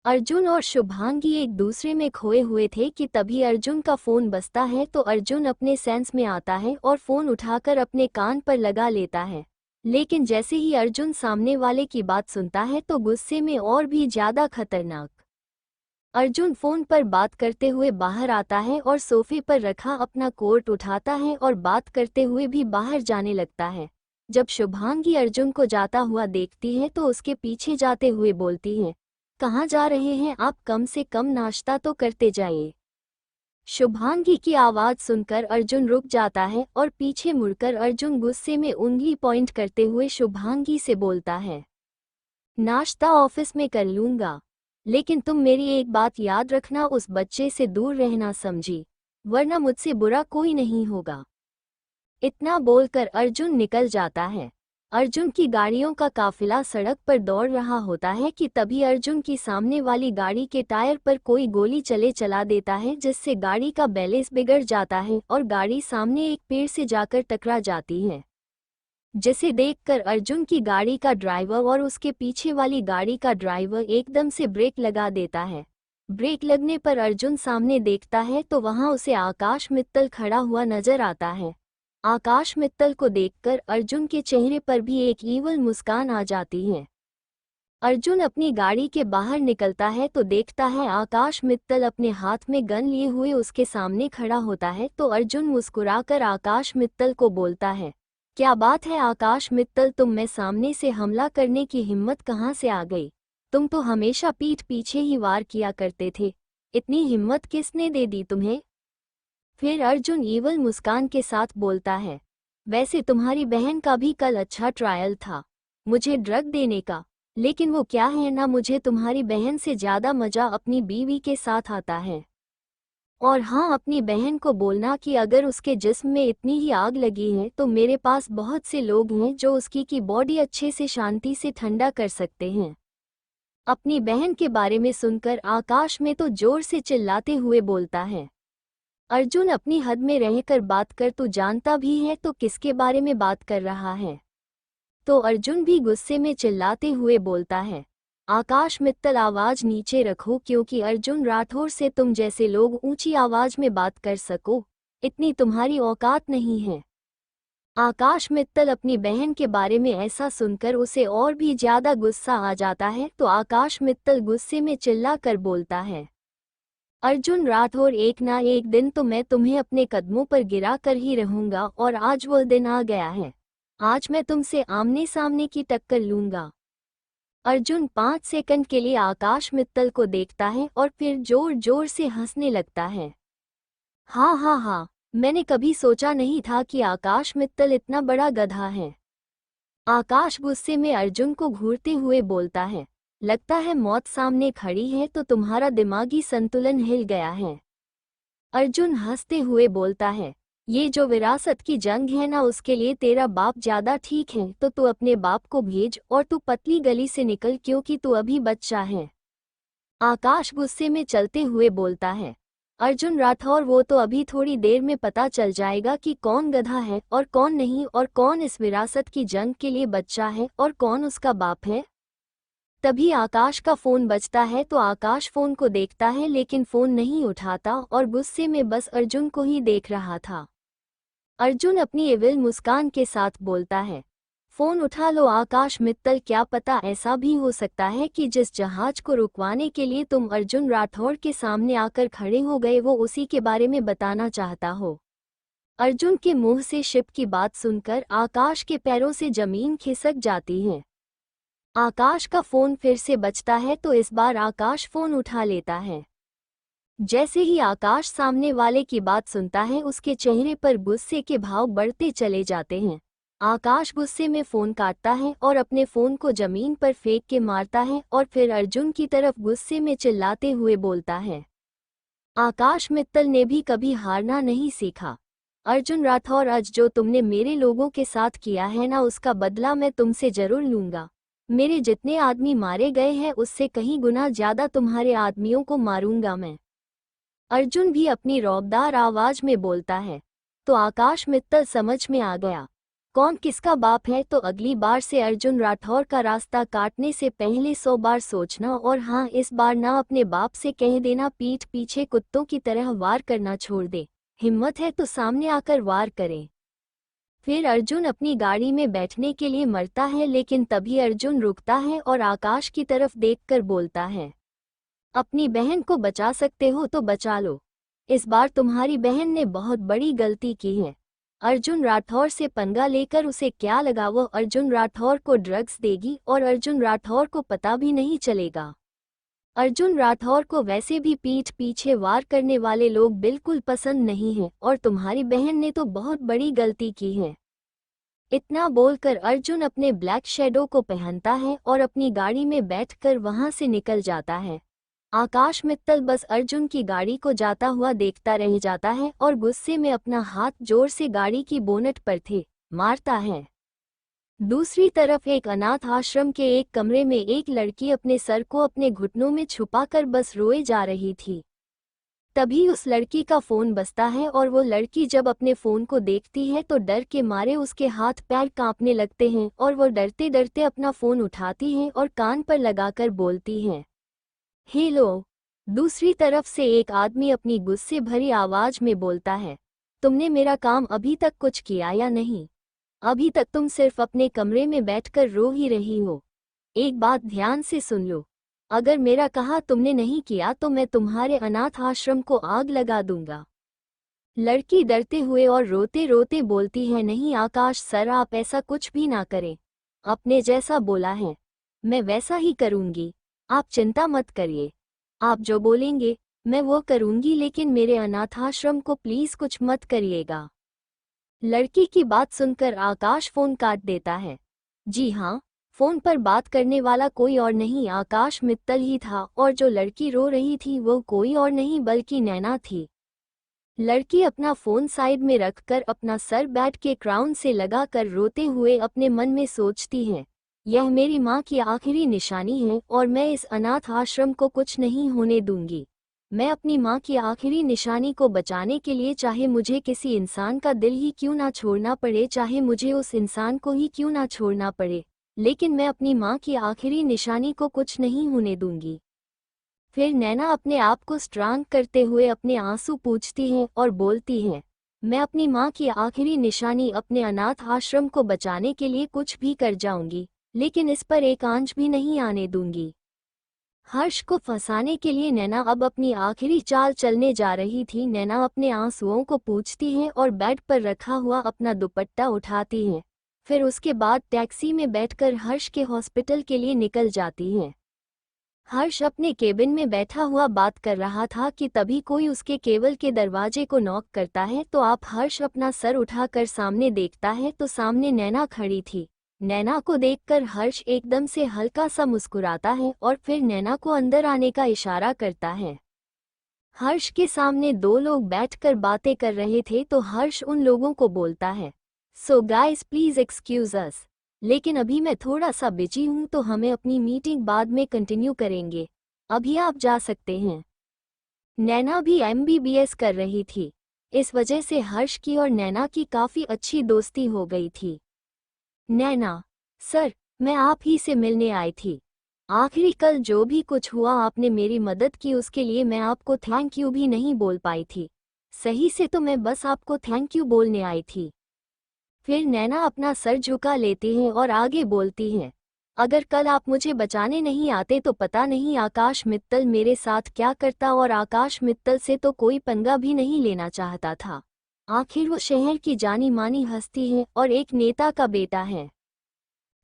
S1: अर्जुन और शुभांगी एक दूसरे में खोए हुए थे कि तभी अर्जुन का फोन बजता है तो अर्जुन अपने सेंस में आता है और फोन उठाकर अपने कान पर लगा लेता है। लेकिन जैसे ही अर्जुन सामने वाले की बात सुनता है तो गुस्से में और भी ज्यादा खतरनाक अर्जुन फोन पर बात करते हुए बाहर आता है और सोफे पर रखा अपना कोट उठाता है और बात करते हुए भी बाहर जाने लगता है। जब शुभांगी अर्जुन को जाता हुआ देखती है तो उसके पीछे जाते हुए बोलती है, कहाँ जा रहे हैं आप, कम से कम नाश्ता तो करते जाइए। शुभांगी की आवाज़ सुनकर अर्जुन रुक जाता है और पीछे मुड़कर अर्जुन गुस्से में उंगली पॉइंट करते हुए शुभांगी से बोलता है, नाश्ता ऑफिस में कर लूँगा, लेकिन तुम मेरी एक बात याद रखना, उस बच्चे से दूर रहना, समझी, वरना मुझसे बुरा कोई नहीं होगा। इतना बोलकर अर्जुन निकल जाता है। अर्जुन की गाड़ियों का काफिला सड़क पर दौड़ रहा होता है कि तभी अर्जुन की सामने वाली गाड़ी के टायर पर कोई गोली चला देता है, जिससे गाड़ी का बैलेंस बिगड़ जाता है और गाड़ी सामने एक पेड़ से जाकर टकरा जाती है, जिसे देखकर अर्जुन की गाड़ी का ड्राइवर और उसके पीछे वाली गाड़ी का ड्राइवर एकदम से ब्रेक लगा देता है। ब्रेक लगने पर अर्जुन सामने देखता है तो वहां उसे आकाश मित्तल खड़ा हुआ नजर आता है। आकाश मित्तल को देखकर अर्जुन के चेहरे पर भी एक ईवल मुस्कान आ जाती है। अर्जुन अपनी गाड़ी के बाहर निकलता है तो देखता है आकाश मित्तल अपने हाथ में गन लिए हुए उसके सामने खड़ा होता है तो अर्जुन मुस्कुराकर आकाश मित्तल को बोलता है, क्या बात है आकाश मित्तल, तुम में सामने से हमला करने की हिम्मत कहाँ से आ गई? तुम तो हमेशा पीठ पीछे ही वार किया करते थे, इतनी हिम्मत किसने दे दी तुम्हें? फिर अर्जुन ईवल मुस्कान के साथ बोलता है, वैसे तुम्हारी बहन का भी कल अच्छा ट्रायल था मुझे ड्रग देने का, लेकिन वो क्या है ना, मुझे तुम्हारी बहन से ज़्यादा मज़ा अपनी बीवी के साथ आता है। और हाँ, अपनी बहन को बोलना कि अगर उसके जिस्म में इतनी ही आग लगी है तो मेरे पास बहुत से लोग हैं जो उसकी की बॉडी अच्छे से शांति से ठंडा कर सकते हैं। अपनी बहन के बारे में सुनकर आकाश में तो जोर से चिल्लाते हुए बोलता है, अर्जुन अपनी हद में रहकर बात कर, तू जानता भी है तो किसके बारे में बात कर रहा है? तो अर्जुन भी गुस्से में चिल्लाते हुए बोलता है, आकाश मित्तल आवाज नीचे रखो, क्योंकि अर्जुन राठौर से तुम जैसे लोग ऊंची आवाज में बात कर सको, इतनी तुम्हारी औकात नहीं है। आकाश मित्तल अपनी बहन के बारे में ऐसा सुनकर उसे और भी ज्यादा गुस्सा आ जाता है तो आकाश मित्तल गुस्से में चिल्ला कर बोलता है, अर्जुन राठौर, एक ना एक दिन तो मैं तुम्हें अपने कदमों पर गिरा कर ही रहूंगा और आज वो दिन आ गया है। आज मैं तुमसे आमने सामने की टक्कर लूंगा। अर्जुन 5 सेकंड के लिए आकाश मित्तल को देखता है और फिर जोर जोर से हंसने लगता है। हाँ हाँ हाँ, मैंने कभी सोचा नहीं था कि आकाश मित्तल इतना बड़ा गधा है। आकाश गुस्से में अर्जुन को घूरते हुए बोलता है, लगता है मौत सामने खड़ी है तो तुम्हारा दिमागी संतुलन हिल गया है। अर्जुन हंसते हुए बोलता है, ये जो विरासत की जंग है ना, उसके लिए तेरा बाप ज्यादा ठीक है, तो तू अपने बाप को भेज और तू पतली गली से निकल, क्योंकि तू अभी बच्चा है। आकाश गुस्से में चलते हुए बोलता है, अर्जुन राठौर, वो तो अभी थोड़ी देर में पता चल जाएगा कि कौन गधा है और कौन नहीं, और कौन इस विरासत की जंग के लिए बच्चा है और कौन उसका बाप है। तभी आकाश का फोन बजता है तो आकाश फोन को देखता है लेकिन फोन नहीं उठाता और गुस्से में बस अर्जुन को ही देख रहा था। अर्जुन अपनी एविल मुस्कान के साथ बोलता है, फोन उठा लो आकाश मित्तल, क्या पता ऐसा भी हो सकता है कि जिस जहाज को रुकवाने के लिए तुम अर्जुन राठौर के सामने आकर खड़े हो गए वो उसी के बारे में बताना चाहता हो। अर्जुन के मुंह से शिप की बात सुनकर आकाश के पैरों से जमीन खिसक जाती है। आकाश का फोन फिर से बजता है तो इस बार आकाश फोन उठा लेता है। जैसे ही आकाश सामने वाले की बात सुनता है उसके चेहरे पर गुस्से के भाव बढ़ते चले जाते हैं। आकाश गुस्से में फोन काटता है और अपने फोन को जमीन पर फेंक के मारता है और फिर अर्जुन की तरफ गुस्से में चिल्लाते हुए बोलता है, आकाश मित्तल ने भी कभी हारना नहीं सीखा। अर्जुन राठौर, आज जो तुमने मेरे लोगों के साथ किया है ना, उसका बदला मैं तुमसे जरूर लूंगा। मेरे जितने आदमी मारे गए हैं उससे कहीं गुना ज्यादा तुम्हारे आदमियों को मारूंगा मैं। अर्जुन भी अपनी रौबदार आवाज में बोलता है। तो आकाश मित्तल समझ में आ गया कौन किसका बाप है, तो अगली बार से अर्जुन राठौर का रास्ता काटने से पहले 100 बार सोचना, और हाँ, इस बार ना अपने बाप से कह देना पीठ पीछे कुत्तों की तरह वार करना छोड़ दे, हिम्मत है तो सामने आकर वार करे। फिर अर्जुन अपनी गाड़ी में बैठने के लिए मरता है लेकिन तभी अर्जुन रुकता है और आकाश की तरफ देखकर बोलता है, अपनी बहन को बचा सकते हो तो बचा लो, इस बार तुम्हारी बहन ने बहुत बड़ी गलती की है। अर्जुन राठौर से पंगा लेकर उसे क्या लगा, वो अर्जुन राठौर को ड्रग्स देगी और अर्जुन राठौर को पता भी नहीं चलेगा। अर्जुन राठौर को वैसे भी पीठ पीछे वार करने वाले लोग बिल्कुल पसंद नहीं हैं और तुम्हारी बहन ने तो बहुत बड़ी गलती की है। इतना बोलकर अर्जुन अपने ब्लैक शैडो को पहनता है और अपनी गाड़ी में बैठकर वहां से निकल जाता है। आकाश मित्तल बस अर्जुन की गाड़ी को जाता हुआ देखता रह जाता है और गुस्से में अपना हाथ जोर से गाड़ी की बोनट पर थे मारता है। दूसरी तरफ एक अनाथ आश्रम के एक कमरे में एक लड़की अपने सर को अपने घुटनों में छुपाकर बस रोए जा रही थी। तभी उस लड़की का फोन बजता है और वो लड़की जब अपने फोन को देखती है तो डर के मारे उसके हाथ पैर कांपने लगते हैं और वो डरते डरते अपना फोन उठाती है और कान पर लगाकर बोलती है, हेलो। दूसरी तरफ से एक आदमी अपनी गुस्से भरी आवाज में बोलता है, तुमने मेरा काम अभी तक कुछ किया या नहीं? अभी तक तुम सिर्फ अपने कमरे में बैठकर रो ही रही हो। एक बात ध्यान से सुन लो, अगर मेरा कहा तुमने नहीं किया तो मैं तुम्हारे अनाथ आश्रम को आग लगा दूंगा। लड़की डरते हुए और रोते रोते बोलती है, नहीं आकाश सर, आप ऐसा कुछ भी ना करें, आपने जैसा बोला है मैं वैसा ही करूंगी, आप चिंता मत करिए, आप जो बोलेंगे मैं वो करूंगी, लेकिन मेरे अनाथाश्रम को प्लीज कुछ मत करिएगा। लड़की की बात सुनकर आकाश फोन काट देता है। जी हाँ, फोन पर बात करने वाला कोई और नहीं आकाश मित्तल ही था और जो लड़की रो रही थी वो कोई और नहीं बल्कि नैना थी। लड़की अपना फोन साइड में रखकर अपना सर बैट के क्राउन से लगाकर रोते हुए अपने मन में सोचती है, यह मेरी माँ की आखिरी निशानी है और मैं इस अनाथ आश्रम को कुछ नहीं होने दूंगी। मैं अपनी माँ की आखिरी निशानी को बचाने के लिए चाहे मुझे किसी इंसान का दिल ही क्यों ना छोड़ना पड़े, चाहे मुझे उस इंसान को ही क्यों ना छोड़ना पड़े, लेकिन मैं अपनी माँ की आखिरी निशानी को कुछ नहीं होने दूंगी। फिर नैना अपने आप को स्ट्रांग करते हुए अपने आंसू पूंछती है और बोलती है, मैं अपनी माँ की आखिरी निशानी अपने अनाथ आश्रम को बचाने के लिए कुछ भी कर जाऊंगी, लेकिन इस पर एक आंच भी नहीं आने दूंगी। हर्ष को फंसाने के लिए नैना अब अपनी आखिरी चाल चलने जा रही थी। नैना अपने आंसुओं को पोंछती है और बेड पर रखा हुआ अपना दुपट्टा उठाती है, फिर उसके बाद टैक्सी में बैठकर हर्ष के हॉस्पिटल के लिए निकल जाती हैं। हर्ष अपने केबिन में बैठा हुआ बात कर रहा था कि तभी कोई उसके केबिन के दरवाजे को नॉक करता है। तो आप हर्ष अपना सर उठाकर सामने देखता है तो सामने नैना खड़ी थी। नैना को देखकर हर्ष एकदम से हल्का सा मुस्कुराता है और फिर नैना को अंदर आने का इशारा करता है। हर्ष के सामने दो लोग बैठकर बातें कर रहे थे तो हर्ष उन लोगों को बोलता है, सो गाइस प्लीज एक्सक्यूज अस, लेकिन अभी मैं थोड़ा सा बिजी हूं तो हमें अपनी मीटिंग बाद में कंटिन्यू करेंगे, अभी आप जा सकते हैं। नैना भी MBBS कर रही थी, इस वजह से हर्ष की और नैना की काफ़ी अच्छी दोस्ती हो गई थी। नैना, सर मैं आप ही से मिलने आई थी। आखिरी कल जो भी कुछ हुआ आपने मेरी मदद की उसके लिए मैं आपको थैंक यू भी नहीं बोल पाई थी। सही से तो मैं बस आपको थैंक यू बोलने आई थी। फिर नैना अपना सर झुका लेती हैं और आगे बोलती हैं, अगर कल आप मुझे बचाने नहीं आते तो पता नहीं आकाश मित्तल मेरे साथ क्या करता, और आकाश मित्तल से तो कोई पंगा भी नहीं लेना चाहता था। आखिर वो शहर की जानी मानी हस्ती है और एक नेता का बेटा है,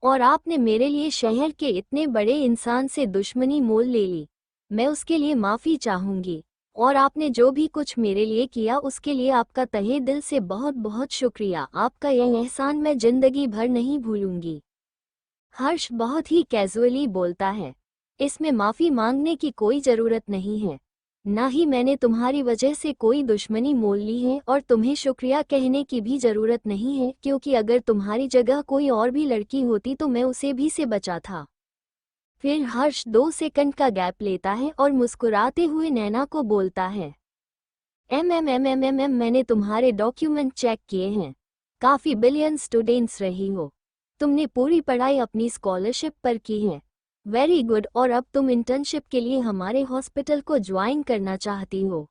S1: और आपने मेरे लिए शहर के इतने बड़े इंसान से दुश्मनी मोल ले ली। मैं उसके लिए माफ़ी चाहूँगी, और आपने जो भी कुछ मेरे लिए किया उसके लिए आपका तहे दिल से बहुत बहुत शुक्रिया। आपका यह एहसान मैं जिंदगी भर नहीं भूलूंगी। हर्ष बहुत ही कैजुअली बोलता है, इसमें माफ़ी मांगने की कोई ज़रूरत नहीं है, ना ही मैंने तुम्हारी वजह से कोई दुश्मनी मोल ली है, और तुम्हें शुक्रिया कहने की भी ज़रूरत नहीं है, क्योंकि अगर तुम्हारी जगह कोई और भी लड़की होती तो मैं उसे भी से बचा था। फिर हर्ष 2 सेकंड का गैप लेता है और मुस्कुराते हुए नैना को बोलता है, मैंने तुम्हारे डॉक्यूमेंट चेक किए हैं, काफ़ी बिलियन स्टूडेंट्स रही हो, तुमने पूरी पढ़ाई अपनी स्कॉलरशिप पर की है, वेरी गुड, और अब तुम इंटर्नशिप के लिए हमारे हॉस्पिटल को ज्वाइन करना चाहती हो।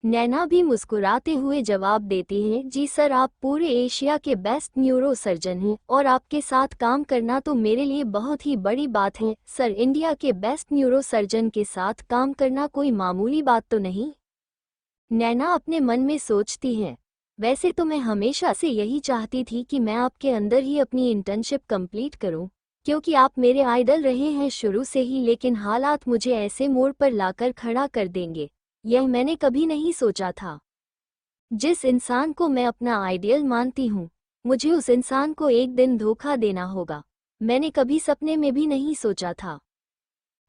S1: नैना भी मुस्कुराते हुए जवाब देती है, जी सर, आप पूरे एशिया के बेस्ट न्यूरो सर्जन हैं और आपके साथ काम करना तो मेरे लिए बहुत ही बड़ी बात है। सर, इंडिया के बेस्ट न्यूरो सर्जन के साथ काम करना कोई मामूली बात तो नहीं। नैना अपने मन में सोचती है, वैसे तो मैं हमेशा से यही चाहती थी कि मैं आपके अंदर ही अपनी इंटर्नशिप कंप्लीट करूं, क्योंकि आप मेरे आइडल रहे हैं शुरू से ही, लेकिन हालात मुझे ऐसे मोड़ पर लाकर खड़ा कर देंगे, यह मैंने कभी नहीं सोचा था। जिस इंसान को मैं अपना आइडियल मानती हूँ, मुझे उस इंसान को एक दिन धोखा देना होगा, मैंने कभी सपने में भी नहीं सोचा था।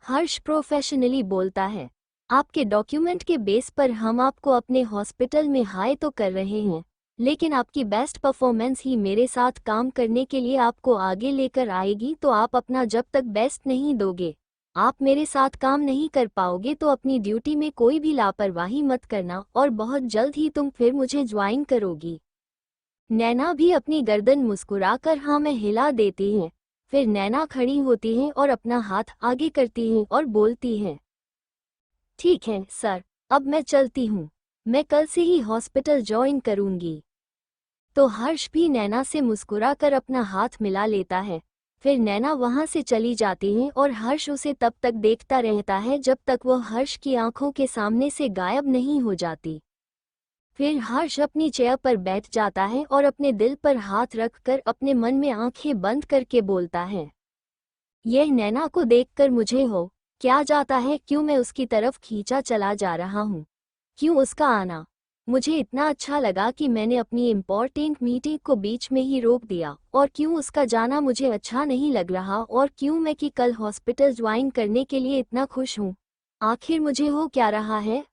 S1: हर्ष प्रोफेशनली बोलता है, आपके डॉक्यूमेंट के बेस पर हम आपको अपने हॉस्पिटल में हायर तो कर रहे हैं, लेकिन आपकी बेस्ट परफॉर्मेंस ही मेरे साथ काम करने के लिए आपको आगे लेकर आएगी, तो आप अपना जब तक बेस्ट नहीं दोगे, आप मेरे साथ काम नहीं कर पाओगे। तो अपनी ड्यूटी में कोई भी लापरवाही मत करना, और बहुत जल्द ही तुम फिर मुझे ज्वाइन करोगी। नैना भी अपनी गर्दन मुस्कुराकर हाँ में हिला देती है। फिर नैना खड़ी होती है और अपना हाथ आगे करती है और बोलती है, ठीक है सर, अब मैं चलती हूँ, मैं कल से ही हॉस्पिटल ज्वाइन करूँगी। तो हर्ष भी नैना से मुस्कुराकर अपना हाथ मिला लेता है। फिर नैना वहाँ से चली जाती है और हर्ष उसे तब तक देखता रहता है जब तक वह हर्ष की आंखों के सामने से गायब नहीं हो जाती। फिर हर्ष अपनी चेयर पर बैठ जाता है और अपने दिल पर हाथ रखकर अपने मन में आंखें बंद करके बोलता है, यह नैना को देखकर मुझे हो क्या जाता है, क्यों मैं उसकी तरफ खींचा चला जा रहा हूँ, क्यों उसका आना मुझे इतना अच्छा लगा कि मैंने अपनी इम्पोर्टेंट मीटिंग को बीच में ही रोक दिया, और क्यों उसका जाना मुझे अच्छा नहीं लग रहा, और क्यों मैं कि कल हॉस्पिटल ज्वाइन करने के लिए इतना खुश हूँ। आखिर मुझे हो क्या रहा है।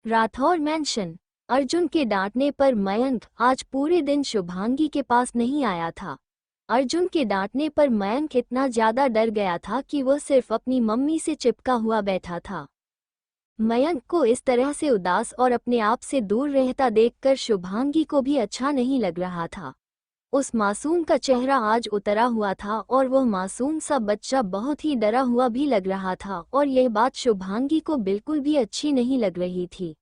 S1: राठौर मैंशन। अर्जुन के डांटने पर मयंक आज पूरे दिन शुभांगी के पास नहीं आया था। अर्जुन के डांटने पर मयंक इतना ज्यादा डर गया था कि वह सिर्फ अपनी मम्मी से चिपका हुआ बैठा था। मयंक को इस तरह से उदास और अपने आप से दूर रहता देखकर शुभांगी को भी अच्छा नहीं लग रहा था। उस मासूम का चेहरा आज उतरा हुआ था और वह मासूम सा बच्चा बहुत ही डरा हुआ भी लग रहा था, और यह बात शुभांगी को बिल्कुल भी अच्छी नहीं लग रही थी।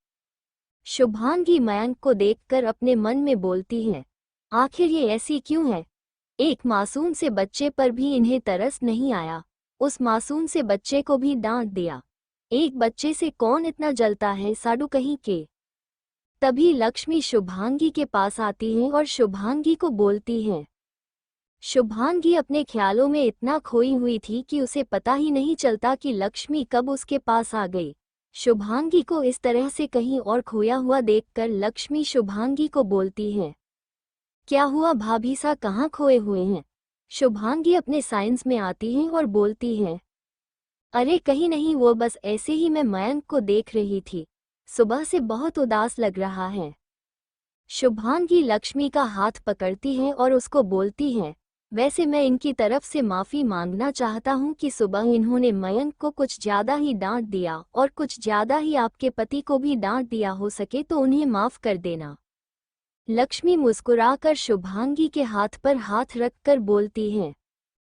S1: शुभांगी मयंक को देखकर अपने मन में बोलती है, आखिर ये ऐसी क्यों है। एक मासूम से बच्चे पर भी इन्हें तरस नहीं आया, उस मासूम से बच्चे को भी डांट दिया। एक बच्चे से कौन इतना जलता है साडू कहीं के। तभी लक्ष्मी शुभांगी के पास आती है और शुभांगी को बोलती है, शुभांगी अपने ख्यालों में इतना खोई हुई थी कि उसे पता ही नहीं चलता कि लक्ष्मी कब उसके पास आ गई। शुभांगी को इस तरह से कहीं और खोया हुआ देखकर लक्ष्मी शुभांगी को बोलती है, क्या हुआ भाभी सा कहाँ खोए हुए हैं? शुभांगी अपने साइंस में आती है और बोलती है, अरे कहीं नहीं, वो बस ऐसे ही मैं मयंक को देख रही थी, सुबह से बहुत उदास लग रहा है। शुभांगी लक्ष्मी का हाथ पकड़ती है और उसको बोलती है, वैसे मैं इनकी तरफ से माफ़ी मांगना चाहता हूँ कि सुबह इन्होंने मयंक को कुछ ज़्यादा ही डांट दिया और कुछ ज़्यादा ही आपके पति को भी डांट दिया, हो सके तो उन्हें माफ़ कर देना। लक्ष्मी मुस्कुराकर शुभांगी के हाथ पर हाथ रखकर बोलती है,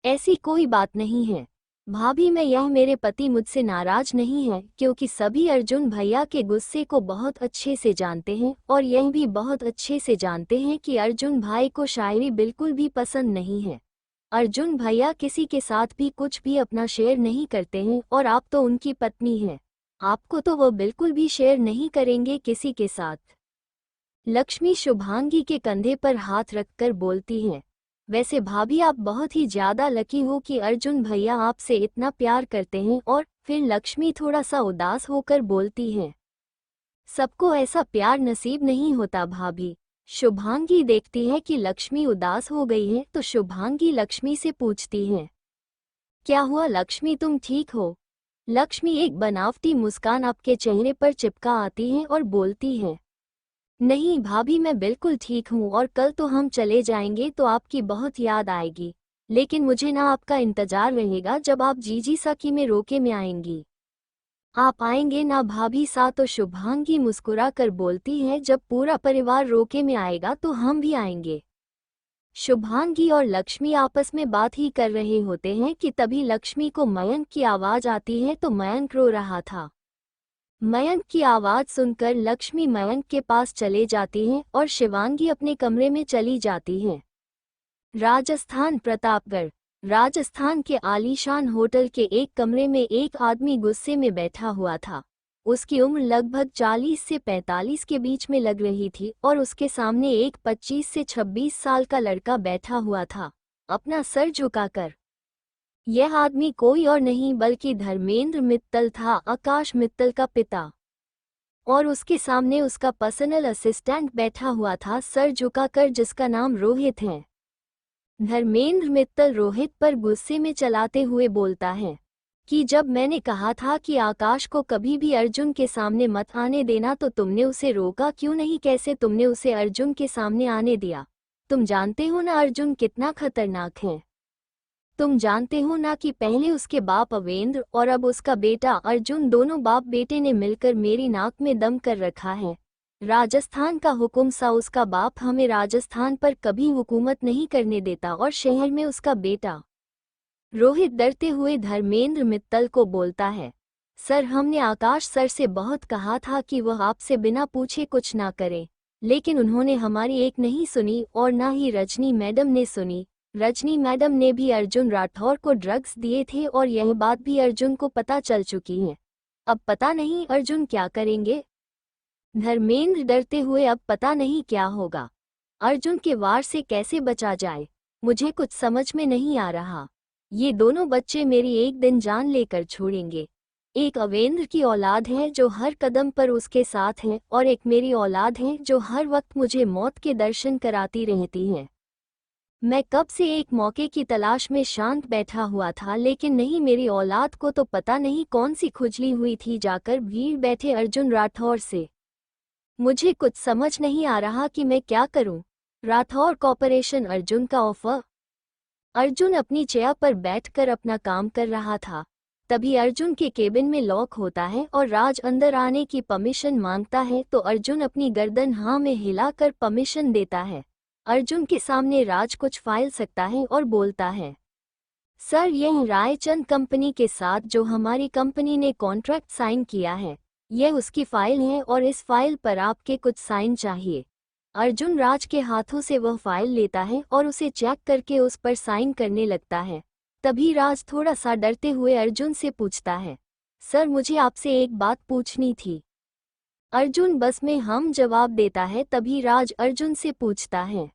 S1: ऐसी कोई बात नहीं है भाभी, मेरे पति मुझसे नाराज नहीं है, क्योंकि सभी अर्जुन भैया के गुस्से को बहुत अच्छे से जानते हैं और यह भी बहुत अच्छे से जानते हैं कि अर्जुन भाई को शायरी बिल्कुल भी पसंद नहीं है। अर्जुन भैया किसी के साथ भी कुछ भी अपना शेयर नहीं करते हैं और आप तो उनकी पत्नी हैं, आपको तो वो बिल्कुल भी शेयर नहीं करेंगे किसी के साथ। लक्ष्मी शुभांगी के कंधे पर हाथ रखकर बोलती हैं, वैसे भाभी आप बहुत ही ज्यादा लकी हो कि अर्जुन भैया आपसे इतना प्यार करते हैं। और फिर लक्ष्मी थोड़ा सा उदास होकर बोलती है, सबको ऐसा प्यार नसीब नहीं होता भाभी। शुभांगी देखती है कि लक्ष्मी उदास हो गई है तो शुभांगी लक्ष्मी से पूछती है, क्या हुआ लक्ष्मी, तुम ठीक हो? लक्ष्मी एक बनावटी मुस्कान आपके चेहरे पर चिपका आती है और बोलती है, नहीं भाभी मैं बिल्कुल ठीक हूँ और कल तो हम चले जाएंगे तो आपकी बहुत याद आएगी, लेकिन मुझे ना आपका इंतजार रहेगा जब आप जीजी सखी में रोके में आएंगी। आप आएंगे ना भाभी सा? तो शुभांगी मुस्कुरा कर बोलती है, जब पूरा परिवार रोके में आएगा तो हम भी आएंगे। शुभांगी और लक्ष्मी आपस में बात ही कर रहे होते हैं कि तभी लक्ष्मी को मयंक की आवाज आती है तो मयंक रो रहा था। मयंक की आवाज सुनकर लक्ष्मी मयंक के पास चले जाती हैं और शिवांगी अपने कमरे में चली जाती हैं। राजस्थान प्रतापगढ़। राजस्थान के आलीशान होटल के एक कमरे में एक आदमी गुस्से में बैठा हुआ था। उसकी उम्र लगभग 40 से 45 के बीच में लग रही थी और उसके सामने एक 25 से 26 साल का लड़का बैठा हुआ था, अपना सर झुकाकर। यह आदमी कोई और नहीं बल्कि धर्मेंद्र मित्तल था, आकाश मित्तल का पिता। और उसके सामने उसका पर्सनल असिस्टेंट बैठा हुआ था सर झुकाकर, जिसका नाम रोहित है। धर्मेंद्र मित्तल रोहित पर गुस्से में चलाते हुए बोलता है कि जब मैंने कहा था कि आकाश को कभी भी अर्जुन के सामने मत आने देना तो तुमने उसे रोका क्यों नहीं? कैसे तुमने उसे अर्जुन के सामने आने दिया? तुम जानते हो ना अर्जुन कितना खतरनाक है। तुम जानते हो ना कि पहले उसके बाप अवेंद्र और अब उसका बेटा अर्जुन, दोनों बाप बेटे ने मिलकर मेरी नाक में दम कर रखा है। राजस्थान का हुकुम सा उसका बाप हमें राजस्थान पर कभी हुकूमत नहीं करने देता और शहर में उसका बेटा। रोहित डरते हुए धर्मेंद्र मित्तल को बोलता है, सर हमने आकाश सर से बहुत कहा था कि वह आपसे बिना पूछे कुछ ना करें, लेकिन उन्होंने हमारी एक नहीं सुनी और ना ही रजनी मैडम ने सुनी। रजनी मैडम ने भी अर्जुन राठौर को ड्रग्स दिए थे और यह बात भी अर्जुन को पता चल चुकी है। अब पता नहीं अर्जुन क्या करेंगे। धर्मेंद्र डरते हुए, अब पता नहीं क्या होगा, अर्जुन के वार से कैसे बचा जाए, मुझे कुछ समझ में नहीं आ रहा। ये दोनों बच्चे मेरी एक दिन जान लेकर छोड़ेंगे। एक अवेंद्र की औलाद है जो हर कदम पर उसके साथ है और एक मेरी औलाद है जो हर वक्त मुझे मौत के दर्शन कराती रहती है। मैं कब से एक मौके की तलाश में शांत बैठा हुआ था, लेकिन नहीं, मेरी औलाद को तो पता नहीं कौन सी खुजली हुई थी जाकर भीड़ बैठे अर्जुन राठौर से। मुझे कुछ समझ नहीं आ रहा कि मैं क्या करूं। राठौर कॉर्पोरेशन अर्जुन का ऑफर। अर्जुन अपनी चेयर पर बैठकर अपना काम कर रहा था। तभी अर्जुन के केबिन में लॉक होता है और राज अंदर आने की परमिशन मांगता है तो अर्जुन अपनी गर्दन हाँ में हिलाकर परमिशन देता है। अर्जुन के सामने राज कुछ फाइल सकता है और बोलता है, सर यह रायचंद कंपनी के साथ जो हमारी कंपनी ने कॉन्ट्रैक्ट साइन किया है, यह उसकी फाइल है और इस फाइल पर आपके कुछ साइन चाहिए। अर्जुन राज के हाथों से वह फाइल लेता है और उसे चेक करके उस पर साइन करने लगता है। तभी राज थोड़ा सा डरते हुए अर्जुन से पूछता है, सर मुझे आपसे एक बात पूछनी थी। अर्जुन बस में हम जवाब देता है। तभी राज अर्जुन से पूछता है,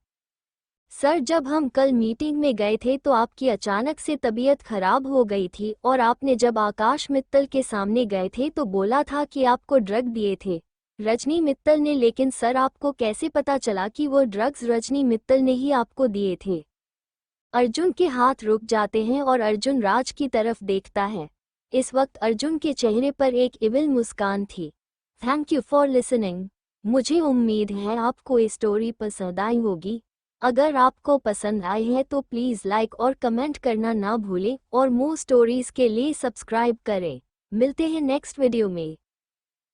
S1: सर, जब हम कल मीटिंग में गए थे तो आपकी अचानक से तबीयत खराब हो गई थी और आपने जब आकाश मित्तल के सामने गए थे तो बोला था कि आपको ड्रग दिए थे रजनी मित्तल ने। लेकिन सर, आपको कैसे पता चला कि वो ड्रग्स रजनी मित्तल ने ही आपको दिए थे? अर्जुन के हाथ रुक जाते हैं और अर्जुन राज की तरफ देखता है। इस वक्त अर्जुन के चेहरे पर एक इविल मुस्कान थी। Thank you for listening. मुझे उम्मीद है आपको ये स्टोरी पसंद आई होगी। अगर आपको पसंद आई है तो प्लीज़ लाइक और कमेंट करना ना भूलें और मोर स्टोरीज के लिए सब्सक्राइब करें। मिलते हैं नेक्स्ट वीडियो में।